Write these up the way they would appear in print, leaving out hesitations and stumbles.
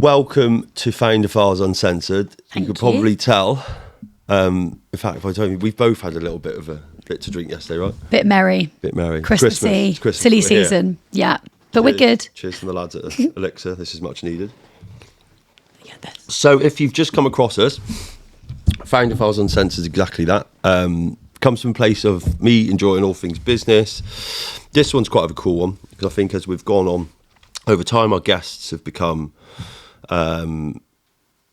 welcome to Founder Files Uncensored. Thank you could probably tell. In fact, if I told you, we've both had a little bit to drink yesterday, right? Bit merry. Christmas. Silly season. Yeah. But we're good. Cheers from the lads at Elixir. This is much needed. So if you've just come across us, Founder Files Uncensored is exactly that. Comes from a place of me enjoying all things business. This one's quite a cool one because I think as we've gone on over time, our guests have become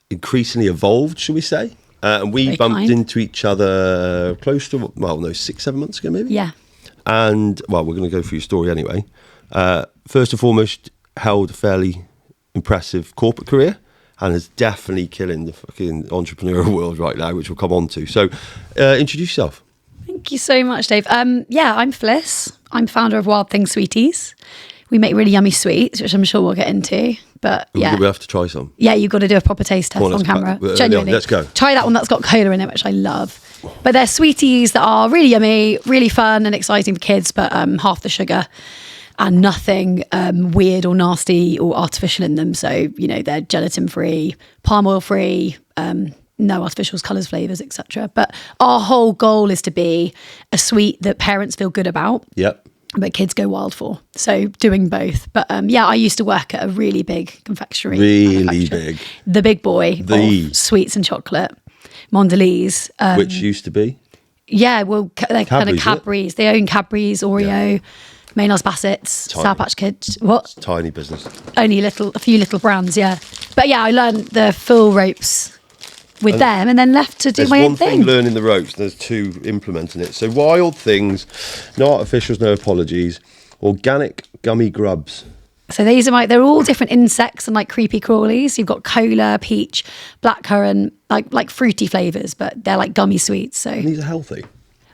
increasingly evolved, shall we say? And we bumped into each other close to, 6-7 months ago maybe? Yeah. And, we're going to go through your story anyway. First and foremost, held a fairly impressive corporate career and is definitely killing the fucking entrepreneurial world right now, which we'll come on to. So, introduce yourself. Thank you so much, Dave. I'm Fliss. I'm founder of Wild Thingz Sweeties. We make really yummy sweets, which I'm sure we'll get into. But yeah, we have to try some. Yeah, you've got to do a proper taste test on camera. Genuinely, let's go. Try that one that's got cola in it, which I love. But they're sweeties that are really yummy, really fun and exciting for kids, but half the sugar and nothing weird or nasty or artificial in them. So they're gelatin free, palm oil free. No artificials, colours, flavours, etc. But our whole goal is to be a sweet that parents feel good about. Yep. But kids go wild for. So doing both. But I used to work at a really big confectionery. Really big. The big boy of sweets and chocolate. Mondelez. Which used to be? Yeah, well, they're kind of Cadbury's. They own Cadbury's, Oreo, Maynard's Bassett's, Sour Patch Kids. What? It's a tiny business. Only a few little brands, yeah. But yeah, I learned the full ropes with them and then left to do my own thing. There's one thing learning the ropes, there's two implementing it. So Wild Thingz, no artificials, no apologies, organic gummy grubs. So they're all different insects and like creepy crawlies. You've got cola, peach, blackcurrant, like fruity flavours, but they're like gummy sweets. So and these are healthy.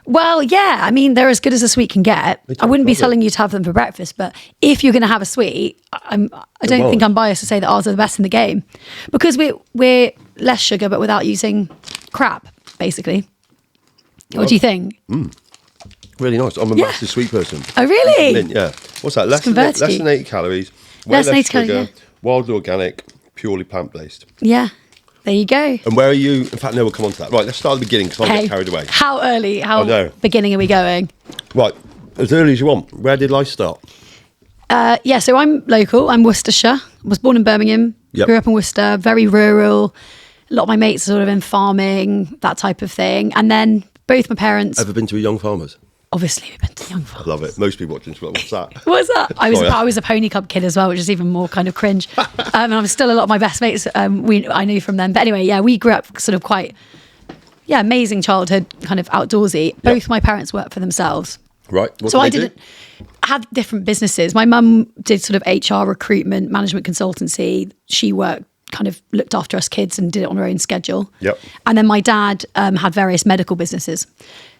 Well, yeah, I mean, they're as good as a sweet can get. I wouldn't be telling you to have them for breakfast, but if you're going to have a sweet, I don't think I'm biased to say that ours are the best in the game because we're less sugar, but without using crap, basically. What do you think? Really nice. I'm a massive sweet person. Oh, really? Mint, yeah. What's that? Less than 80 calories. Less than 80 calories, yeah. Wildly organic, purely plant-based. Yeah. There you go. And where are you? In fact, no, we'll come on to that. Right, let's start at the beginning because I get carried away. How early? How beginning are we going? Right, as early as you want. Where did life start? So I'm local. I'm Worcestershire. I was born in Birmingham. Grew up in Worcester. Very rural. A lot of my mates are sort of in farming, that type of thing. And then both my parents. Ever been to a Young Farmers? Obviously, we've been to the Young Farmers. I love it. Most people watching this, what's that? What's that? I was a pony club kid as well, which is even more kind of cringe. And I'm still a lot of my best mates. I knew from them. But anyway, we grew up sort of quite, amazing childhood, kind of outdoorsy. Both my parents worked for themselves. Right. So I didn't have different businesses. My mum did sort of HR, recruitment, management consultancy. She looked after us kids and did it on her own schedule. Yep. And then my dad had various medical businesses.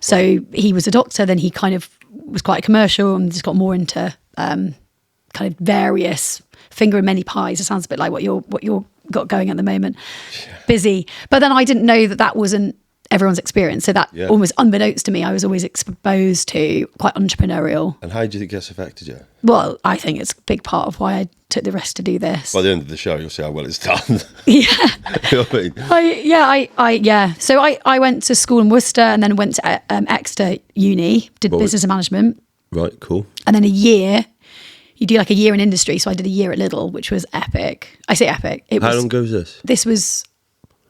So he was a doctor, then he kind of was quite commercial and just got more into kind of various finger in many pies. It sounds a bit like what you're got going at the moment. Yeah. Busy. But then I didn't know that wasn't everyone's experience. So that almost unbeknownst to me, I was always exposed to quite entrepreneurial. And how do you think it's affected you? Well, I think it's a big part of why I took the risk to do this. By the end of the show, you'll see how well it's done. Yeah. You know what I mean? So I went to school in Worcester and then went to Exeter Uni, did business and management. Right, cool. And then you do like a year in industry. So I did a year at Lidl, which was epic. I say epic. How long ago was this? This was,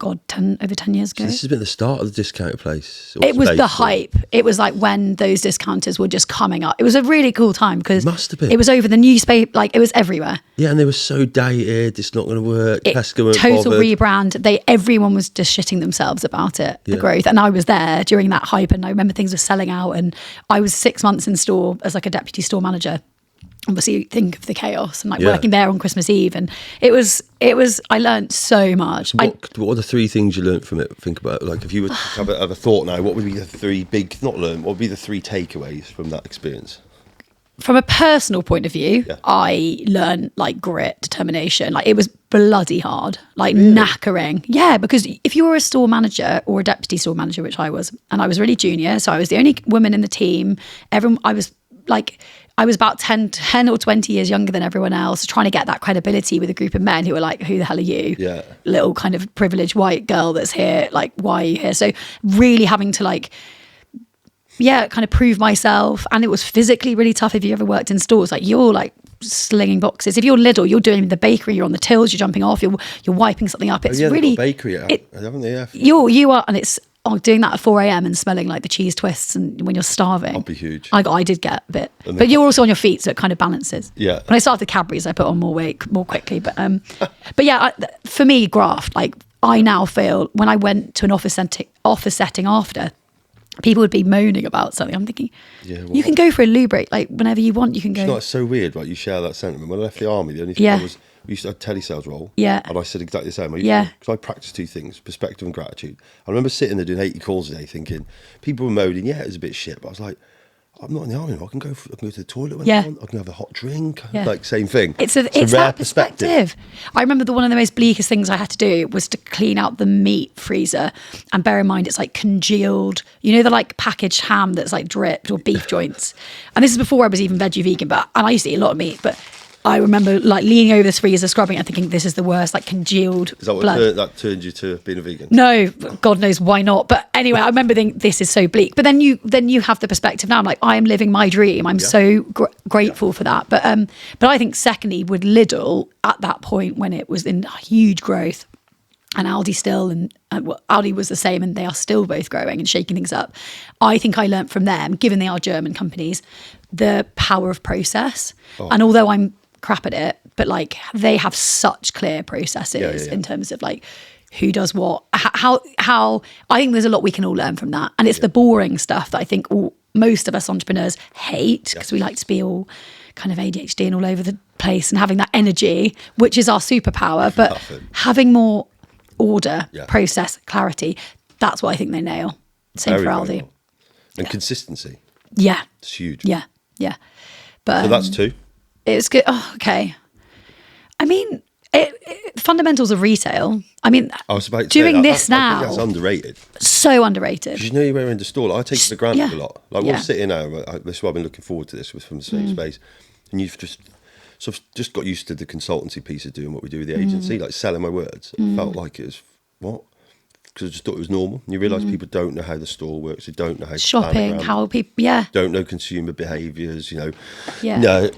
over 10 years ago. So this has been the start of the discounter place. It was the hype. It was like when those discounters were just coming up. It was a really cool time because it was over the newspaper, like it was everywhere. Yeah, and they were so dated. It's not going to work. Total rebrand. Everyone was just shitting themselves about it, the growth. And I was there during that hype, and I remember things were selling out. And I was 6 months in store as like a deputy store manager. Obviously, you think of the chaos and working there on Christmas Eve, and it was. I learned so much. What are the three things you learned from it? Think about like if you were to have a thought now, what would be the three what would be the three takeaways from that experience? From a personal point of view, I learned like grit, determination. Like it was bloody hard, like knackering. Yeah, because if you were a store manager or a deputy store manager, which I was, and I was really junior, so I was the only woman in the team. I was like. I was about 10 or 20 years younger than everyone else, trying to get that credibility with a group of men who were like, who the hell are you? Yeah. Little kind of privileged white girl that's here. Like, why are you here? So really having to like, kind of prove myself. And it was physically really tough. If you ever worked in stores, like you're like slinging boxes. If you're Lidl, you're doing the bakery, you're on the tills, you're jumping off, you're wiping something up. It's really bakery, haven't they? Yeah. You are, and it's doing that at 4 a.m. and smelling like the cheese twists, and when you're starving. I'll be huge. I did get a bit, but you're also on your feet, so it kind of balances. Yeah. When I started the Cadbury's, I put on more weight more quickly, but for me, graft. Like I now feel when I went to an office setting after, people would be moaning about something. I'm thinking, you can go for a loo break, like whenever you want. You can go. It's not so weird, right? You share that sentiment. When I left the army, the only thing we used to have a telesales role. Yeah. And I said exactly the same. Because I practiced two things, perspective and gratitude. I remember sitting there doing 80 calls a day thinking, people were moaning, it was a bit shit. But I was like, I'm not in the army anymore. I can go to the toilet when I want. I can have a hot drink. Yeah. Like, same thing. It's that perspective. I remember one of the most bleakest things I had to do was to clean out the meat freezer. And bear in mind, it's like congealed, the like packaged ham that's like dripped, or beef joints. And this is before I was even veggie vegan, and I used to eat a lot of meat, but I remember like leaning over this freezer, scrubbing it and thinking, this is the worst, like congealed Is that what blood. that turned you to being a vegan? No, God knows why not. But anyway, I remember thinking, this is so bleak. But then you have the perspective now. I'm like, I am living my dream. I'm so grateful for that. But I think secondly, with Lidl at that point when it was in huge growth, and Aldi still, and Aldi was the same, and they are still both growing and shaking things up. I think I learnt from them, given they are German companies, the power of process. And although I'm crap at it, but like they have such clear processes in terms of like who does what, how I think there's a lot we can all learn from that. And it's the boring stuff that I think most of us entrepreneurs hate, because we like to be all kind of ADHD and all over the place and having that energy, which is our superpower. But having more order, process, clarity, that's what I think they nail. Same for Aldi. Well. And consistency. Yeah. It's huge. Yeah. But so that's two. It's good. Oh, okay. I mean, fundamentals of retail. I mean, I was about to doing say this now. I think that's underrated. So underrated. Because you were in the store. I take it for granted a lot. Like we're sitting now. This is why I've been looking forward to this from the same space. And you've just got used to the consultancy piece of doing what we do with the agency, like selling my words. It felt like it was what? Because I just thought it was normal. And you realise people don't know how the store works. They don't know how shopping, how people, don't know consumer behaviours,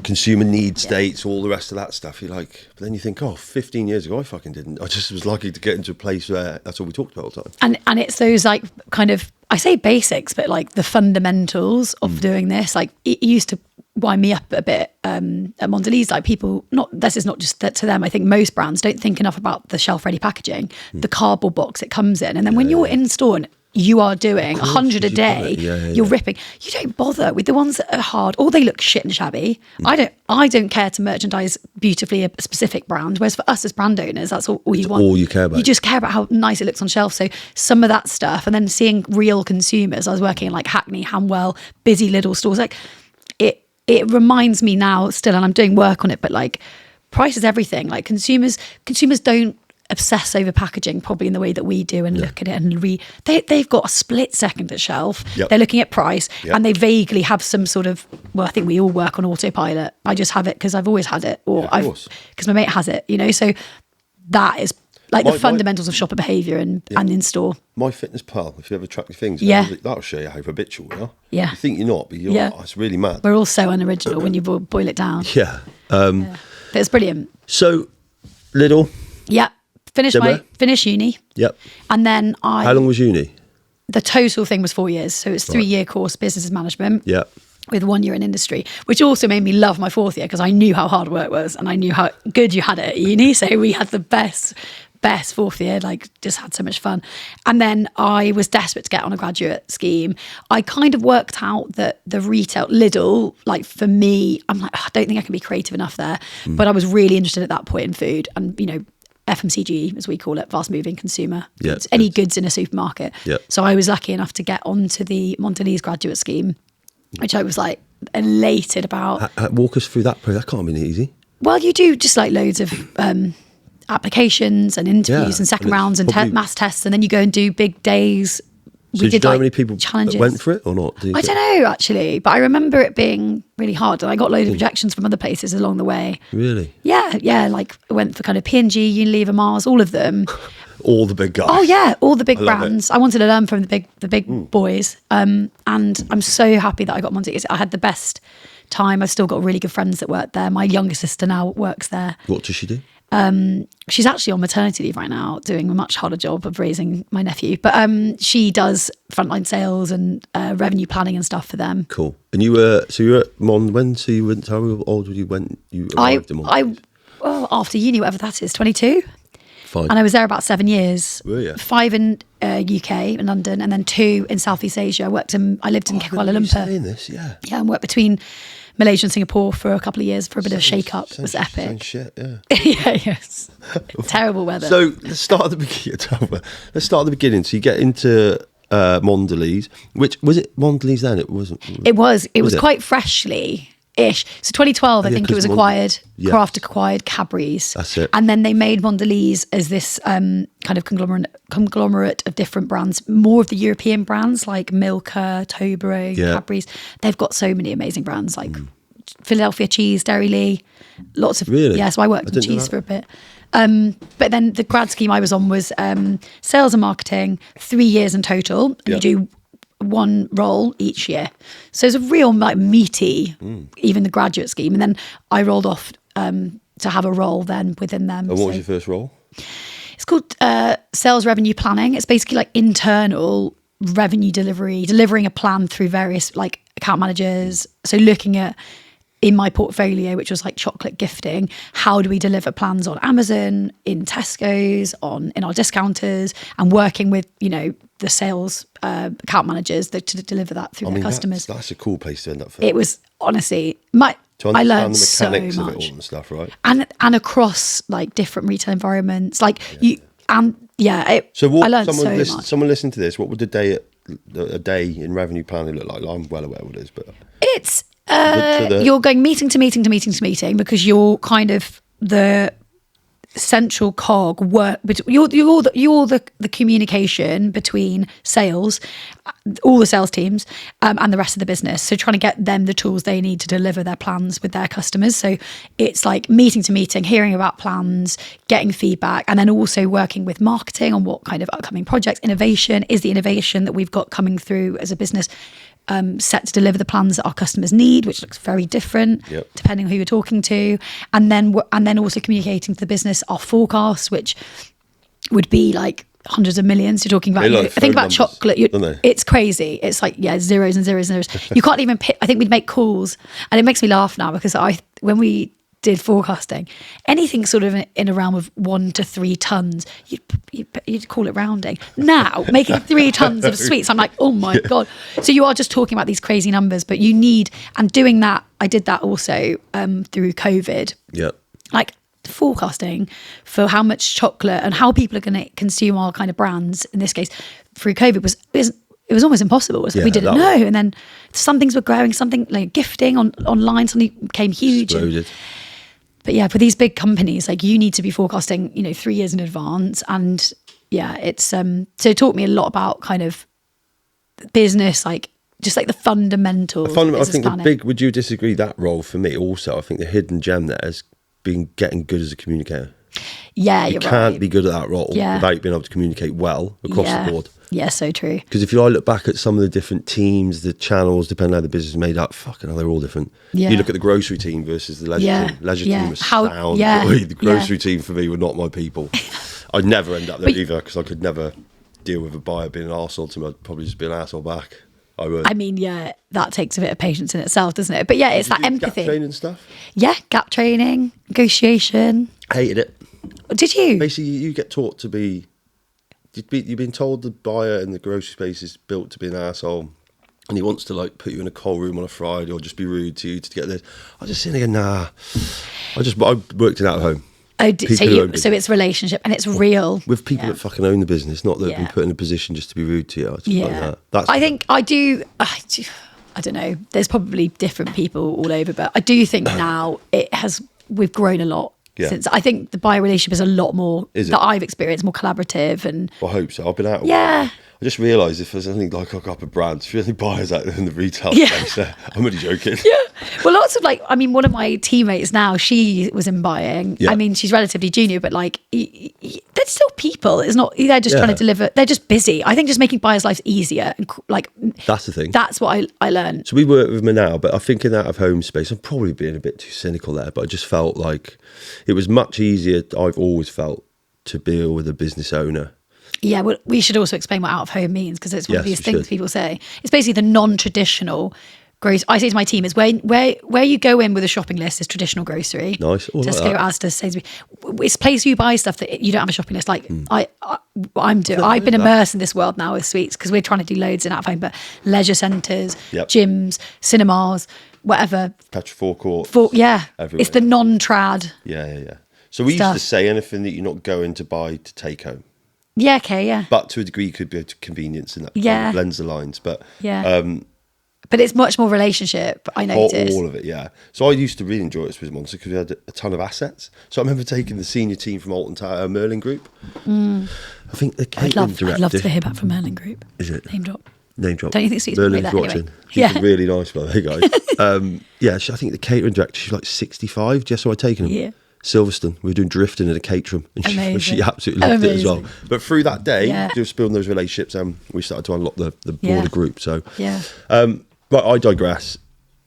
consumer need states, all the rest of that stuff. You're like, but then you think, 15 years ago, I fucking didn't. I just was lucky to get into a place where that's all we talked about all the time. And it's those like kind of, I say basics, but like the fundamentals of doing this. Like it used to wind me up a bit at Mondelez. Like people, this is not just to them. I think most brands don't think enough about the shelf ready packaging, the cardboard box it comes in, and then when you're in store and you are doing 100 a day, you're ripping. You don't bother with the ones that are hard, or they look shit and shabby. I don't care to merchandise beautifully a specific brand. Whereas for us as brand owners, that's all you want. All you care about. You just care about how nice it looks on shelf. So some of that stuff, and then seeing real consumers. I was working in like Hackney, Hanwell, busy Lidl stores. Like it reminds me now still, and I'm doing work on it, but like price is everything. Like consumers don't obsess over packaging probably in the way that we do and look at it and they've got a split second at shelf. They're looking at price and they vaguely have some sort of, well, I think we all work on autopilot. I just have it because I've always had it, or because my mate has it, so that is like the fundamentals of shopper behaviour and in store. MyFitnessPal, if you ever track your things, that'll show you how habitual you are. You think you're not, but you are. It's really mad. We're all so unoriginal when you boil it down. But it's brilliant. So, Lidl. Finish uni. And then How long was uni? The total thing was 4 years. So it's 3-year course, business management. With 1 year in industry, which also made me love my 4th year because I knew how hard work was and I knew how good you had it at uni. So we had the best 4th year, like just had so much fun. And then I was desperate to get on a graduate scheme. I kind of worked out that the retail, Lidl, like for me, I'm like, I don't think I can be creative enough there. But I was really interested at that point in food and, FMCG, as we call it, fast moving consumer goods, any goods in a supermarket. So I was lucky enough to get onto the Mondelez graduate scheme, which I was like elated about. Walk us through that process. That can't have been easy. Well, you do just like loads of applications and interviews and second rounds and mass tests, and then you go and do big days So we do you did know how like many people challenges. that went for it or not? I don't know actually, but I remember it being really hard, and I got loads of rejections from other places along the way. Really? Yeah. Like I went for kind of P&G, Unilever, Mars, all of them. All the big guys. Oh yeah, all the big brands. I wanted to learn from the big boys, and I'm so happy that I got Mondelez. I had the best time. I've still got really good friends that work there. My younger sister now works there. What does she do? She's actually on maternity leave right now, doing a much harder job of raising my nephew. But she does frontline sales and revenue planning and stuff for them. Cool. And you were at Mon when? So you went? How old were you when you arrived at Mon? After uni, whatever that is, 22. Fine. And I was there about 7 years. Were you? 5 in UK, in London, and then 2 in Southeast Asia. I lived in Kuala Lumpur. Saying this, yeah. Yeah, and worked between Malaysia and Singapore for a couple of years for a bit of a shake-up. It was epic. Shit, yeah. Yes. Terrible weather. So let's start at the beginning. So you get into Mondelez, which was it Mondelez then? It wasn't. It was quite freshly-ish. So 2012, I think it was acquired. Kraft acquired Cadbury's. That's it. And then they made Mondelez as this kind of conglomerate of different brands, more of the European brands like Milka, Toblerone, Cadbury's. They've got so many amazing brands like Philadelphia cheese, Dairy Lee, lots of. Really? Yeah, so I worked in cheese for a bit. But then the grad scheme I was on was sales and marketing, 3 years in total. And you do one role each year. So it's a real like meaty, even the graduate scheme. And then I rolled off to have a role then within them. And what was your first role? It's called sales revenue planning. It's basically like internal revenue delivery, delivering a plan through various like account managers. So looking at in my portfolio, which was like chocolate gifting, how do we deliver plans on Amazon, in Tesco's, in our discounters, and working with, the sales account managers to deliver that through their customers. That's a cool place to end up. It was honestly, I learned so much. Of it all and stuff, right? And across like different retail environments, like I learned so much. Someone listen to this. What would a day in revenue planning look like? I'm well aware what it is, but it's you're going meeting to meeting to meeting to meeting because you're kind of the central cog work. You're the communication between sales, all the sales teams, and the rest of the business. So trying to get them the tools they need to deliver their plans with their customers. So it's like meeting to meeting, hearing about plans, getting feedback, and then also working with marketing on what kind of upcoming projects, innovation is the innovation that we've got coming through as a business. Set to deliver the plans that our customers need, which looks very different depending on who you're talking to, and then also communicating to the business our forecasts, which would be like hundreds of millions. You're talking about. I think about chocolate. It's crazy. It's like zeros and zeros and zeros. You can't even pick. I think we'd make calls, and it makes me laugh now because when we did forecasting, anything sort of in a realm of 1 to 3 tons, you'd call it rounding. Now, making 3 tons of sweets, I'm like, oh my God. So you are just talking about these crazy numbers, but you need, and doing that, I did that also through COVID. Yeah. Like forecasting for how much chocolate and how people are going to consume our kind of brands, in this case, through COVID it was almost impossible. We didn't know. And then some things were growing, something like gifting online suddenly became huge. Exploded. But yeah, for these big companies, like you need to be forecasting, 3 years in advance. And yeah, it's so it taught me a lot about kind of business, like just like the fundamentals. I think would you disagree that role for me also? I think the hidden gem there has been getting good as a communicator. Yeah, you can't be good at that role without being able to communicate well across the board. Yeah, so true. Because if I look back at some of the different teams, the channels, depending on how the business is made up, they're all different. Yeah. You look at the grocery team versus the leisure team. Leisure team was sound. The grocery team for me were not my people. I'd never end up there either because I could never deal with a buyer being an arsehole to me. I'd probably just be an arsehole back. I would. I mean, that takes a bit of patience in itself, doesn't it? But yeah, it's that empathy. Gap training stuff? Yeah, gap training, negotiation. Hated it. Did you? Basically, you get taught to be... You've been told the buyer in the grocery space is built to be an arsehole and he wants to like put you in a cold room on a Friday or just be rude to you to get this. I just sitting there, nah. I worked it out at home. So it's relationship and it's real. With people that fucking own the business, not that have been put in a position just to be rude to you. I just like that. I don't know. There's probably different people all over, but I do think now we've grown a lot. Yeah. Since I think the buyer relationship is a lot more that I've experienced, more collaborative and. I hope so. I've been out. Yeah. I just realised if there's anything like a couple of brands, if there's any buyers out there in the retail space, I'm only joking. Yeah. Well, lots of one of my teammates now, she was in buying. Yeah. I mean, she's relatively junior, but they're still people. It's not, they're just trying to deliver. They're just busy. I think just making buyers' lives easier. And that's the thing. That's what I learned. So we work with them now, but I think in that of home space, I'm probably being a bit too cynical there, but I just felt like it was much easier, I've always felt, to deal with a business owner. Yeah, well, we should also explain what out of home means, because it's one of these things people say. It's basically the non-traditional grocery. I say to my team, is where you go in with a shopping list is traditional grocery. Nice. Tesco, Asda, Sainsbury's. It's a place you buy stuff that you don't have a shopping list. Like I've been immersed in this world now with sweets, because we're trying to do loads in out of home, but leisure centres, gyms, cinemas, whatever. Petrol forecourts. Everywhere. It's the non-trad. Yeah. So we used to say anything that you're not going to buy to take home. Yeah, okay, yeah. But to a degree, could be a convenience in that. Yeah. Blends the lines. But but it's much more relationship, I noticed. All of it, yeah. So I used to really enjoy it with Monster because we had a ton of assets. So I remember taking the senior team from Alton Tower, Merlin Group. I think the catering director... I'd love to hear back from Merlin Group. Is it? Name drop. Don't you think Sue's Merlin's that watching. Anyway? He's really nice, by the way, guys. I think the catering director, she's like 65, just so I'd taken him. Yeah. Silverstone, we were doing drifting in a cateroom, and she absolutely loved it as well. But through that day, just building those relationships, we started to unlock the broader group. So, but I digress.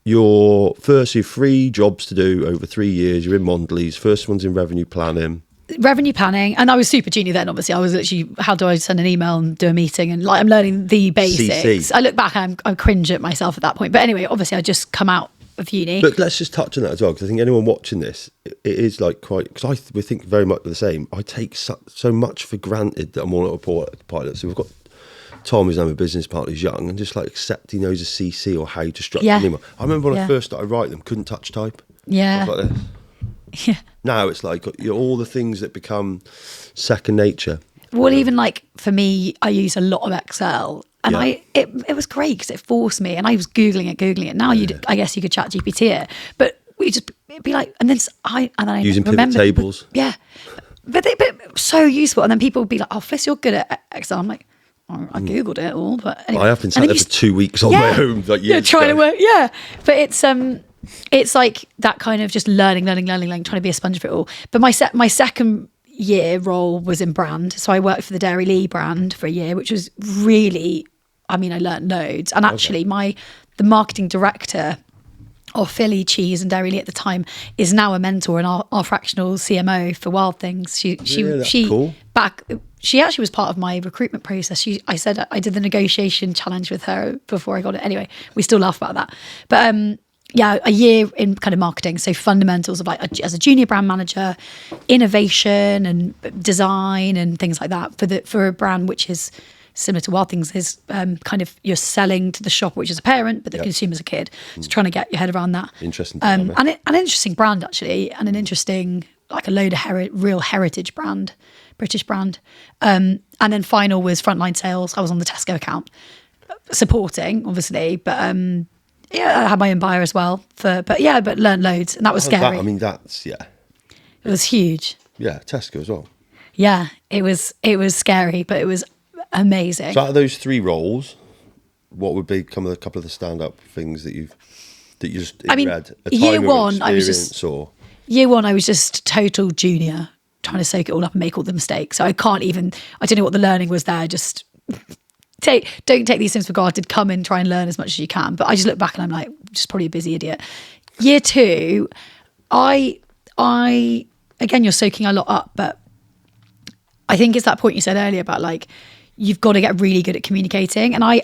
Your first 3 jobs to do over 3 years. You're in Mondelez. First one's in revenue planning. And I was super junior then. Obviously, I was literally, how do I send an email and do a meeting? And I'm learning the basics. I look back and I cringe at myself at that point. But anyway, obviously, I just come out of uni. But let's just touch on that as well, because I think anyone watching this, it is because we think very much the same. I take so much for granted that I'm on a pilot. So we've got Tom, who's now a business partner, who's young, and just accept he knows a CC or how to structure an email. I remember when I first started writing them, couldn't touch type. Yeah. I was like this. Yeah. Now it's all the things that become second nature. Well, even for me, I use a lot of Excel. And it was great because it forced me, and I was Googling it. Now I guess you could chat GPT it, but it'd be and then I using pivot tables. Yeah. But so useful. And then people would be like, oh, Fliss, you're good at Excel. I'm like, oh, I Googled it all, but anyway. I have been sat there for 2 weeks on my own. Trying to work. Yeah. But it's like that kind of just learning, trying to be a sponge for it all. But my second year role was in brand. So I worked for the Dairy Lee brand for a year, which was really, I learned loads. And actually the marketing director of Philly Cheese and Dairy Lee at the time is now a mentor and our fractional CMO for Wild Thingz. She cool. She actually was part of my recruitment process. I said I did the negotiation challenge with her before I got it. Anyway, we still laugh about that. But a year in kind of marketing. So fundamentals of as a junior brand manager, innovation and design and things like that for a brand which is similar to Wild Thingz, is kind of you're selling to the shop, which is a parent, but the consumer's a kid. So trying to get your head around that. Interesting. And an interesting brand actually, and an interesting, a load of real heritage brand, British brand. And then final was frontline sales. I was on the Tesco account, supporting obviously, but I had my own buyer as well. But learned loads, and that was scary. It was huge. Yeah, Tesco as well. Yeah, it was scary, but it was amazing. So out of those 3 roles, what would become a couple of the stand-up things that you just read? Year one, I was just total junior, trying to soak it all up and make all the mistakes. So I don't know what the learning was there. Just don't take these things for granted. Come and try and learn as much as you can. But I just look back and I'm like, just probably a busy idiot. Year 2, I again, you're soaking a lot up, but I think it's that point you said earlier about you've got to get really good at communicating. And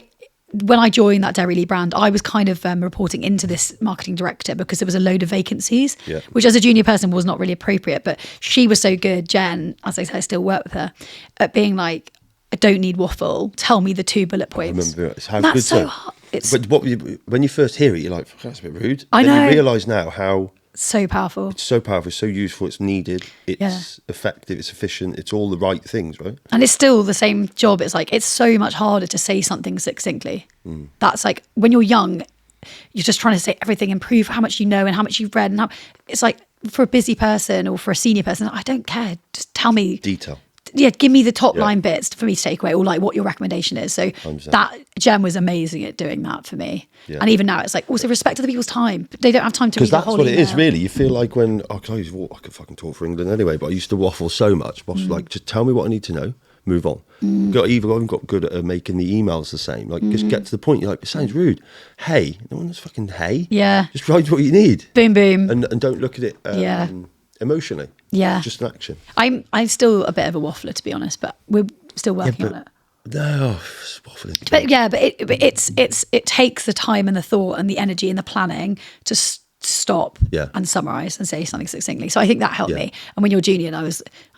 when I joined that Dairy Lee brand, I was kind of reporting into this marketing director because there was a load of vacancies, which as a junior person was not really appropriate. But she was so good, Jen, as I say, I still work with her, at being like, I don't need waffle. Tell me the 2 bullet points. I remember that's so hard. But when you first hear it, you're like, that's a bit rude. I know. Then you realise now how... So powerful. It's so powerful. It's so useful. It's needed. It's effective. It's efficient. It's all the right things, right? And it's still the same job. It's it's so much harder to say something succinctly. That's when you're young, you're just trying to say everything and prove how much you know and how much you've read. And it's for a busy person or for a senior person, I don't care. Just tell me. Detail. give me the top line bits for me to take away, or like what your recommendation is. So 100%. that Jem was amazing at doing that for me. Yeah. And even now it's like, also respect other people's time. They don't have time to read the whole email. Because that's what it is, really. You feel like when, I could fucking talk for England anyway, but I used to waffle so much. Like, just tell me what I need to know, move on. I've got good at making the emails the same. Like, just get to the point. You're like, it sounds rude. Hey, no one's fucking hey. Yeah. Just write what you need. Boom, boom. And don't look at it emotionally. Yeah. It's just an action. I'm still a bit of a waffler, to be honest, but we're still working on it. No, it's waffling. But it takes the time and the thought and the energy and the planning to stop and summarize and say something succinctly. So I think that helped me. And when you're junior,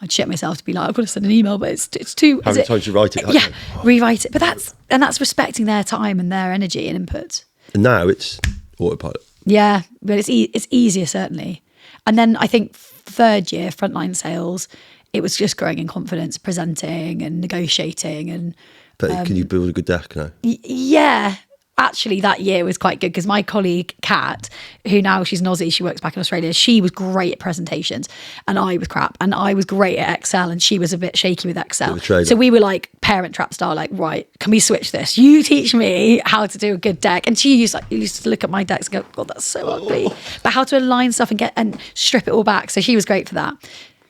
I'd shit myself to be like, I've got to send an email, but it's too. How many times you write it? Rewrite it. But that's respecting their time and their energy and input. And now it's autopilot. Yeah, but it's easier certainly. And then I think third year frontline sales, it was just growing in confidence, presenting and negotiating But can you build a good deck now? Yeah. Actually, that year was quite good because my colleague, Kat, who now she's an Aussie, she works back in Australia, she was great at presentations and I was crap. And I was great at Excel and she was a bit shaky with Excel. So we were like parent trap style, like, right, can we switch this? You teach me how to do a good deck. And she used to look at my decks and go, God, that's so ugly. But how to align stuff and strip it all back. So she was great for that.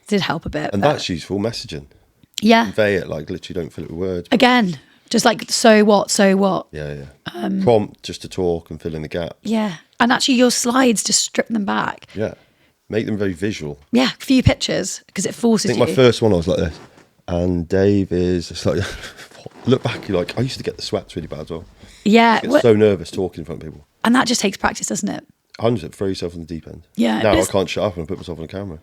Did help a bit. And that's useful messaging. Yeah. Convey it, like literally don't fill it with words. Again. Just like, so what? Yeah. Prompt just to talk and fill in the gaps. Yeah. And actually your slides, just strip them back. Yeah. Make them very visual. Yeah. A few pictures because it forces you. I think my first one I was like this. And Dave is, it's like, look back, you're like, I used to get the sweats really bad as well. Yeah. I get so nervous talking in front of people. And that just takes practice, doesn't it? 100%, throw yourself on the deep end. Yeah. Now I can't shut up and put myself on camera.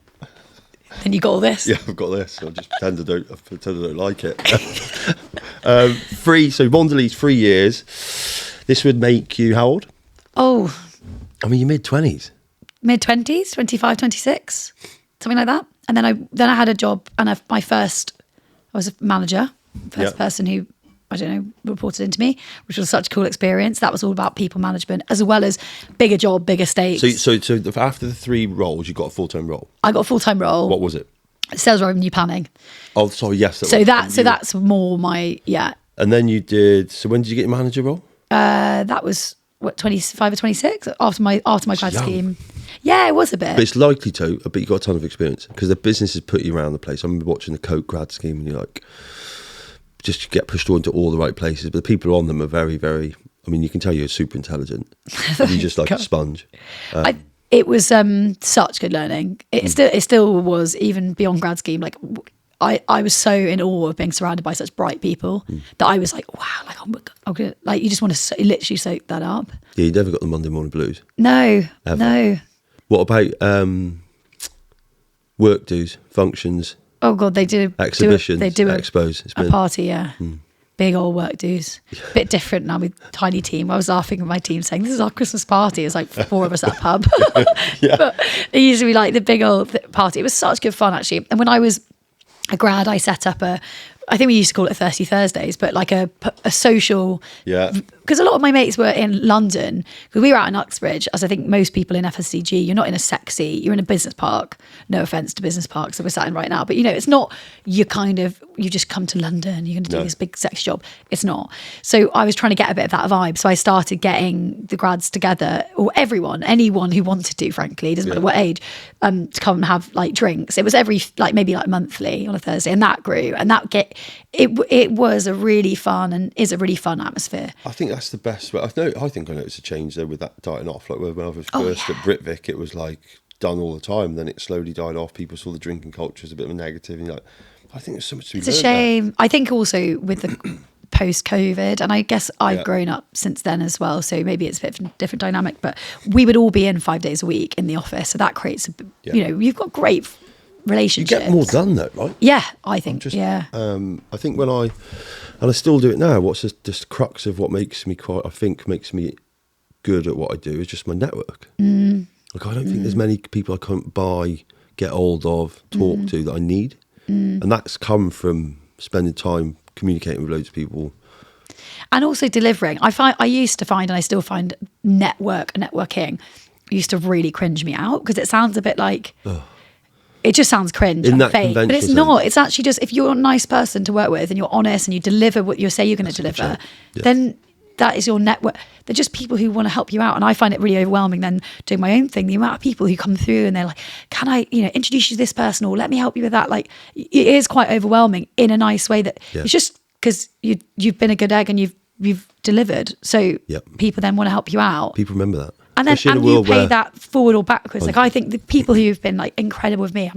Then you got all this. Yeah, I've got this. I just pretend I don't like it. So Mondelez, 3 years. This would make you how old? Oh. I mean, you're mid-20s. Mid-20s, 25, 26, something like that. And then I had a job and I was a manager, person who, I don't know, reported into me, which was such a cool experience. That was all about people management, as well as bigger job, bigger stakes. So after the 3 roles, you got a full-time role? I got a full-time role. What was it? Sales revenue planning. Oh, sorry, yes. That's more my, And then you did, so when did you get your manager role? That was, 25 or 26 after my grad scheme. Yeah, it was a bit. But it's likely to, but you got a ton of experience because the businesses put you around the place. I remember watching the Coke grad scheme and you're like, just get pushed into all the right places, but the people on them are very, very, I mean, you can tell you're super intelligent. You're just like a sponge. It was such good learning. It still was, even beyond grad scheme. Like I was so in awe of being surrounded by such bright people that I was like, wow, like I'm gonna, like you just want to literally soak that up. Yeah, you never got the Monday morning blues. No, ever. No. What about work dues, functions? Oh God, they do exhibitions. They do expos. A party, yeah. Big old work dues. Bit different now with tiny team. I was laughing at my team saying, "This is our Christmas party." It's like 4 of us at a pub. But it used to be like the big old party. It was such good fun actually. And when I was a grad, I set up I think we used to call it Thirsty Thursdays, but like a social. Yeah. Because a lot of my mates were in London, because we were out in Uxbridge, as I think most people in FMCG, you're not in a sexy, you're in a business park. No offence to business parks that we're sat in right now, but it's not, you just come to London, you're going to do this big sexy job. It's not. So I was trying to get a bit of that vibe. So I started getting the grads together, or anyone who wanted to, frankly, doesn't matter what age, to come and have like drinks. It was maybe monthly on a Thursday, and that grew, and it was a really fun and is a really fun atmosphere. I think that's the best. I think I noticed a change there with that dying off. Like when I was first at Britvic, it was like done all the time. Then it slowly died off. People saw the drinking culture as a bit of a negative. And I think there's so much to be learned. It's a shame. There. I think also with the post-COVID, and I guess I've grown up since then as well, so maybe it's a bit of a different dynamic, but we would all be in 5 days a week in the office. So that creates, you've got great relationships. You get more done though, right? Yeah, I think. I think and I still do it now. What's the crux of what makes me good at what I do is just my network. Like I don't think there's many people I can't get hold of, talk to that I need, and that's come from spending time communicating with loads of people. And also delivering. I used to find, and I still find, networking used to really cringe me out because it sounds a bit like. it just sounds cringe in and that fake, but it's conventional not. sense. It's actually just, if you're a nice person to work with and you're honest and you deliver what you say you're going to deliver, then that is your network. They're just people who want to help you out. And I find it really overwhelming then doing my own thing. The amount of people who come through and they're like, can I, introduce you to this person, or let me help you with that? Like, it is quite overwhelming in a nice way, that it's just because you've been a good egg and you've delivered. So people then want to help you out. People remember that. And then you pay that forward or backwards. Like, I think the people who've been like incredible with me,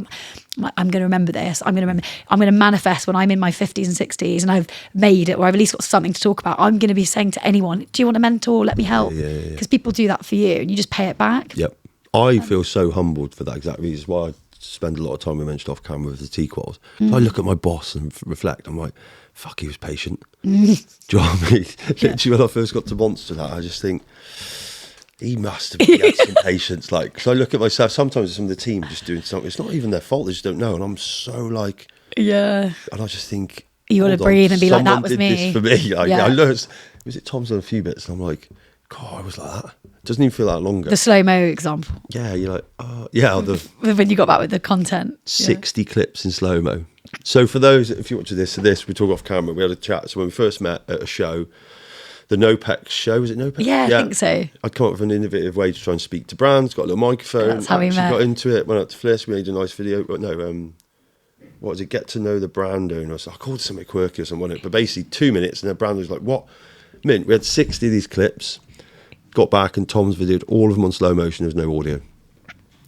I'm going to remember this. I'm going to manifest when I'm in my 50s and 60s and I've made it, or I've at least got something to talk about. I'm going to be saying to anyone, do you want a mentor? Let me help. Because people do that for you and you just pay it back. Yep. I feel so humbled for that exact reason. Why I spend a lot of time, I mentioned off camera, with the T-Quals. I look at my boss and reflect. I'm like, fuck, he was patient. Do you know what I mean? Literally, when I first got to Monster, I just think, he must have had some patience. Like, because I look at myself, sometimes some of the team just doing something, it's not even their fault, they just don't know. And I'm so like, and I just think, you want to breathe and be like, that was me. This for me. Like, I learned, was it Tom's on a few bits? And I'm like, God, I was like that. It doesn't even feel that long ago. The slow-mo example. Yeah, you're like, oh, yeah. When you got back with the content. 60 clips in slow-mo. So for those, if you watch this, we talk off camera, we had a chat. So when we first met at a show, the NoPEX show, was it NoPEX? Yeah, I think so. I'd come up with an innovative way to try and speak to brands, got a little microphone. That's how we met. Got into it, went out to Fliss, we made a nice video. But no, what was it? Get to know the brand owner. So I called it something quirky or something, but basically 2 minutes, and the brand was like, what? Mint, we had 60 of these clips, got back, and Tom's videoed all of them on slow motion, there's no audio.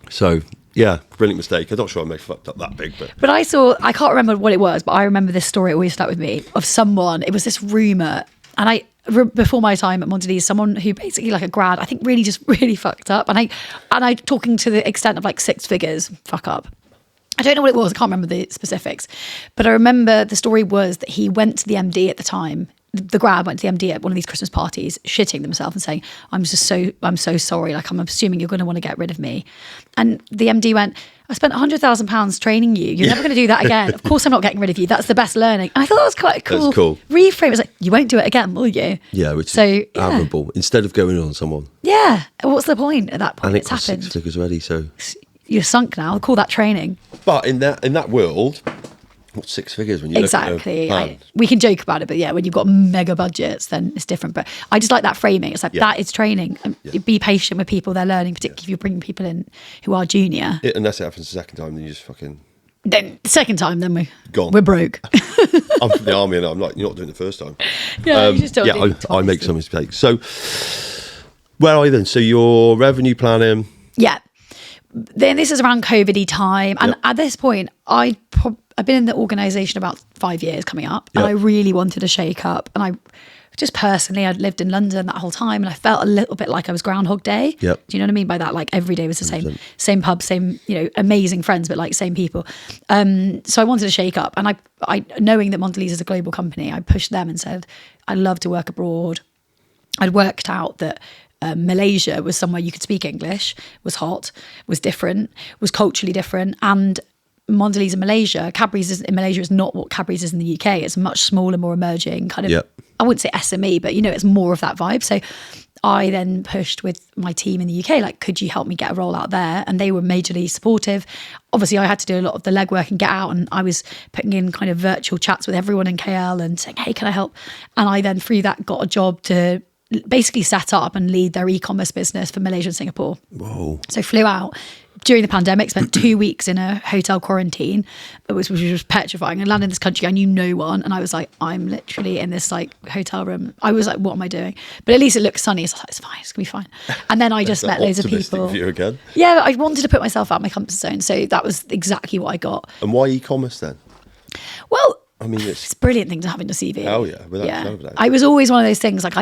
So, yeah, brilliant mistake. I'm not sure I may have fucked up that big, but I can't remember what it was, but I remember this story always stuck with me, of someone, it was this rumour, and before my time at Mondelez, someone who basically, like a grad, I think really fucked up. And I talking to the extent of like 6 figures fuck up. I don't know what it was. I can't remember the specifics, but I remember the story was that he went to the MD at the time. The grad went to the MD at one of these Christmas parties, shitting themselves and saying, I'm so sorry. Like, I'm assuming you're going to want to get rid of me. And the MD went, I spent £100,000 training you. You're never going to do that again. Of course I'm not getting rid of you. That's the best learning. And I thought that was quite a cool reframe. It was like, you won't do it again, will you? Yeah, which is admirable. Instead of going on someone. Yeah. What's the point at that point? And it's happened. 6 figures already, so. You're sunk now. I'll call that training. But in that world, what's 6 figures when you exactly? We can joke about it, but yeah, when you've got mega budgets, then it's different. But I just like that framing. It's like that is training. Be patient with people; they're learning, particularly if you're bringing people in who are junior. Unless it happens the second time, then you just fucking. Then the second time, then we're broke. I'm from the army, and I'm like, you're not doing it the first time. Yeah, you just don't. Yeah, I make some mistakes. So, where are you then? So your revenue planning. Yeah. Then this is around COVID-y time. And at this point, I've been in the organisation about 5 years coming up. And I really wanted a shake up. And I just personally, I'd lived in London that whole time. And I felt a little bit like I was Groundhog Day. Yep. Do you know what I mean by that? Like every day was the same pub, same, amazing friends, but like same people. So I wanted a shake up. And I knowing that Mondelez is a global company, I pushed them and said, I'd love to work abroad. I'd worked out that Malaysia was somewhere you could speak English, was hot, was different, was culturally different. And Mondelez in Malaysia, Cadbury's in Malaysia is not what Cadbury's is in the UK. It's much smaller, more emerging kind of, I wouldn't say SME, but it's more of that vibe. So I then pushed with my team in the UK, like, could you help me get a role out there? And they were majorly supportive. Obviously, I had to do a lot of the legwork and get out. And I was putting in kind of virtual chats with everyone in KL and saying, hey, can I help? And I then through that got a job to basically set up and lead their e-commerce business for Malaysia and Singapore. Whoa. So flew out during the pandemic, spent 2 weeks in a hotel quarantine, which was petrifying. I landed in this country, I knew no one. And I was like, I'm literally in this like hotel room. I was like, what am I doing? But at least it looks sunny. So I was like, it's fine, it's gonna be fine. And then I just met loads of people. View again. Yeah, I wanted to put myself out of my comfort zone. So that was exactly what I got. And why e-commerce then? Well, I mean, it's a brilliant thing to have in your CV. Oh yeah, without a doubt. I was always one of those things, like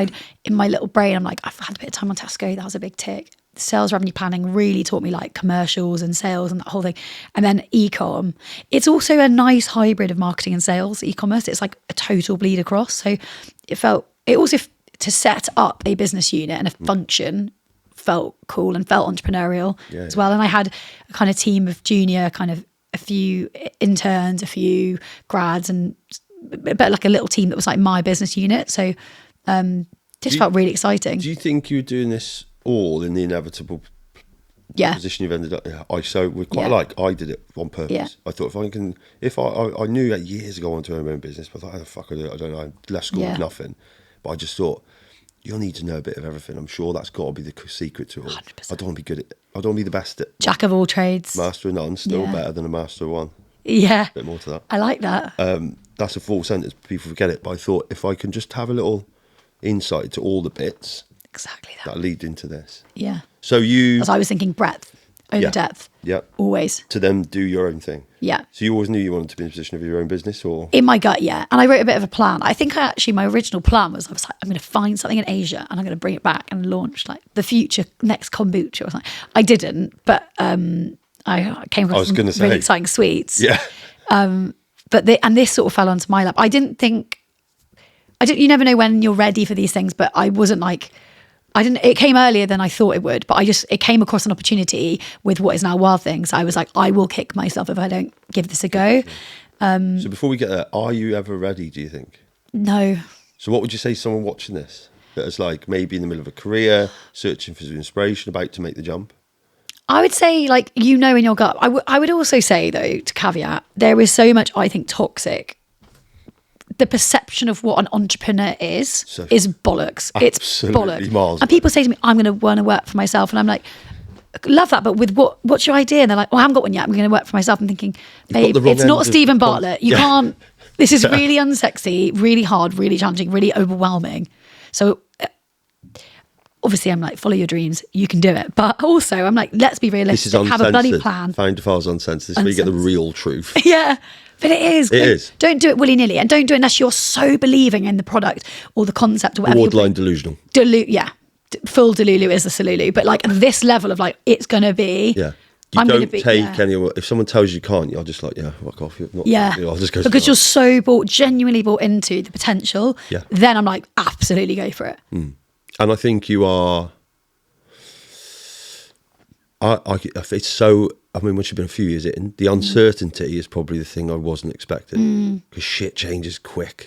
in my little brain, I'm like, I've had a bit of time on Tesco, that was a big tick. Sales revenue planning really taught me like commercials and sales and that whole thing. And then e-com, it's also a nice hybrid of marketing and sales, e-commerce. It's like a total bleed across. So it also to set up a business unit and a function felt cool and felt entrepreneurial as well. And I had a kind of team of junior, kind of a few interns, a few grads, and but like a little team that was like my business unit. So felt really exciting. Do you think you were doing this all in the inevitable position you've ended up. Yeah, we're quite alike. I did it on purpose. Yeah. I thought if I knew that years ago I wanted to own my own business, but I thought, how the fuck I do it? I don't know. I left school with nothing. But I just thought, you'll need to know a bit of everything. I'm sure that's got to be the secret to it all. 100%. I don't want to be good at it. I don't want to be the best at Jack of all trades. Master of none, still better than a master of one. Yeah. A bit more to that. I like that. That's a full sentence. People forget it. But I thought if I can just have a little insight to all the bits Exactly that. that lead into this. Yeah. So As I was thinking breadth over depth. Yeah. Always. To then do your own thing. Yeah. So you always knew you wanted to be in a position of your own business, or? In my gut, yeah. And I wrote a bit of a plan. I think my original plan was, I was like, I'm going to find something in Asia and I'm going to bring it back and launch like the future next kombucha or something. I didn't, but I came across some really exciting sweets. Yeah. But this sort of fell onto my lap. You never know when you're ready for these things, but I wasn't like, it came earlier than I thought it would, but it came across an opportunity with what is now Wild Thingz. I was like, I will kick myself if I don't give this a go. So before we get there, are you ever ready, do you think? No. So what would you say to someone watching this that is like maybe in the middle of a career, searching for some inspiration, about to make the jump? I would say, like, in your gut. I would also say, though, to caveat, there is so much, I think, toxic. The perception of what an entrepreneur is bollocks. It's bollocks. Miles and people say to me, I'm going to want to work for myself. And I'm like, love that, but with what's your idea? And they're like, well, I haven't got one yet. I'm going to work for myself. I'm thinking, babe, it's not Stephen Bartlett. You can't. This is really unsexy, really hard, really challenging, really overwhelming. So obviously I'm like, follow your dreams, you can do it. But also I'm like, let's be realistic, have a bloody plan. Founder Files Uncensored. This is where you get the real truth. Yeah, but it is. It is. Don't do it willy-nilly, and don't do it unless you're so believing in the product or the concept or whatever. Borderline delusional. Full Delulu is the Salulu. But like this level of like, it's going to be... Yeah. You don't take any... If someone tells you can't, you're just like, fuck off. I'll just go. Because you're so genuinely bought into the potential. Yeah. Then I'm like, absolutely go for it. Mm. And I think you are... it's so... I mean, once you've been a few years in, the uncertainty is probably the thing I wasn't expecting. Because shit changes quick.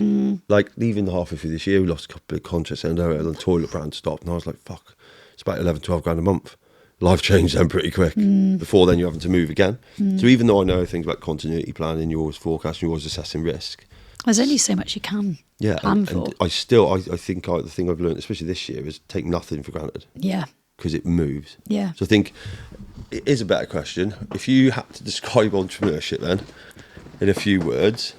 Like, leaving the halfway through this year, we lost a couple of contracts and the toilet brand stopped. And I was like, fuck, it's about 11, 12 grand a month. Life changed then pretty quick. Before then, you're having to move again. So even though I know things about continuity planning, you're always forecasting, you're always assessing risk. There's only so much you can plan for. And I think the thing I've learned, especially this year, is take nothing for granted. Yeah. Because it moves. Yeah. So I think it is a better question. If you had to describe entrepreneurship then, in a few words,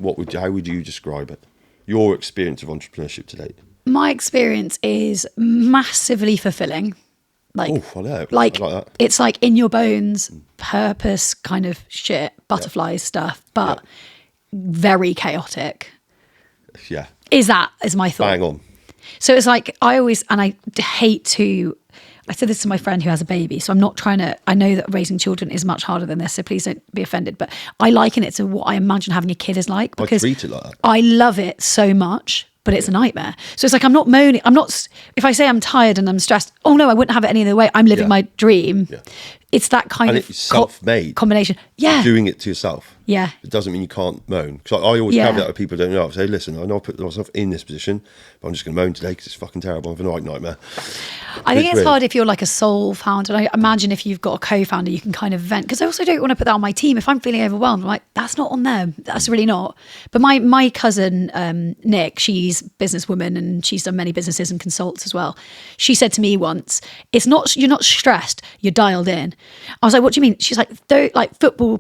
how would you describe it? Your experience of entrepreneurship to date? My experience is massively fulfilling. Like, I know. Like, I like that. It's like in your bones, purpose kind of shit, butterflies stuff, but very chaotic. Yeah. Is my thought. Bang on. So it's like, I said this to my friend who has a baby, so I'm not trying to, I know that raising children is much harder than this, so please don't be offended, but I liken it to what I imagine having a kid is like, because I treat it like that. I love it so much, but it's a nightmare. So it's like, I'm not moaning, if I say I'm tired and I'm stressed, oh no, I wouldn't have it any other way, I'm living my dream. Yeah. It's that kind of it's self-made combination. Yeah. Doing it to yourself. Yeah. It doesn't mean you can't moan. Because I always caveat with people who don't know. I say, listen, I know I put myself in this position, but I'm just going to moan today because it's fucking terrible. I'm having a nightmare. I think it's hard if you're like a sole founder. And I imagine if you've got a co-founder, you can kind of vent. Because I also don't want to put that on my team. If I'm feeling overwhelmed, I'm like, that's not on them. That's really not. But my cousin, Nick, she's a businesswoman and she's done many businesses and consults as well. She said to me once, you're not stressed, you're dialed in. I was like, what do you mean? She's like, football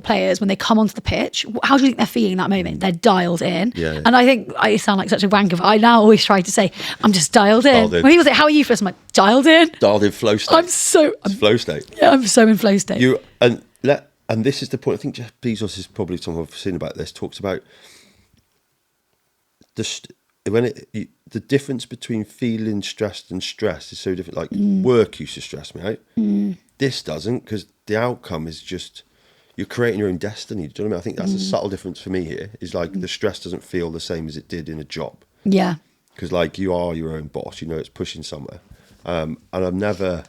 players, when they come onto the pitch, how do you think they're feeling in that moment? They're dialed in. Yeah. And I think I sound like such a wanker, but I now always try to say, I'm just dialed in. When people say, how are you, Fliss? I'm like, dialed in. Dialed in flow state. It's flow state. Yeah, I'm so in flow state. And this is the point. I think Jeff Bezos is probably someone I've seen about this, talks about the difference between feeling stressed and stress is so different. Like work used to stress me out. This doesn't, because the outcome is just, you're creating your own destiny. Do you know what I mean? I think that's a subtle difference for me here, is like the stress doesn't feel the same as it did in a job. Yeah. Because like you are your own boss, it's pushing somewhere. And I've never,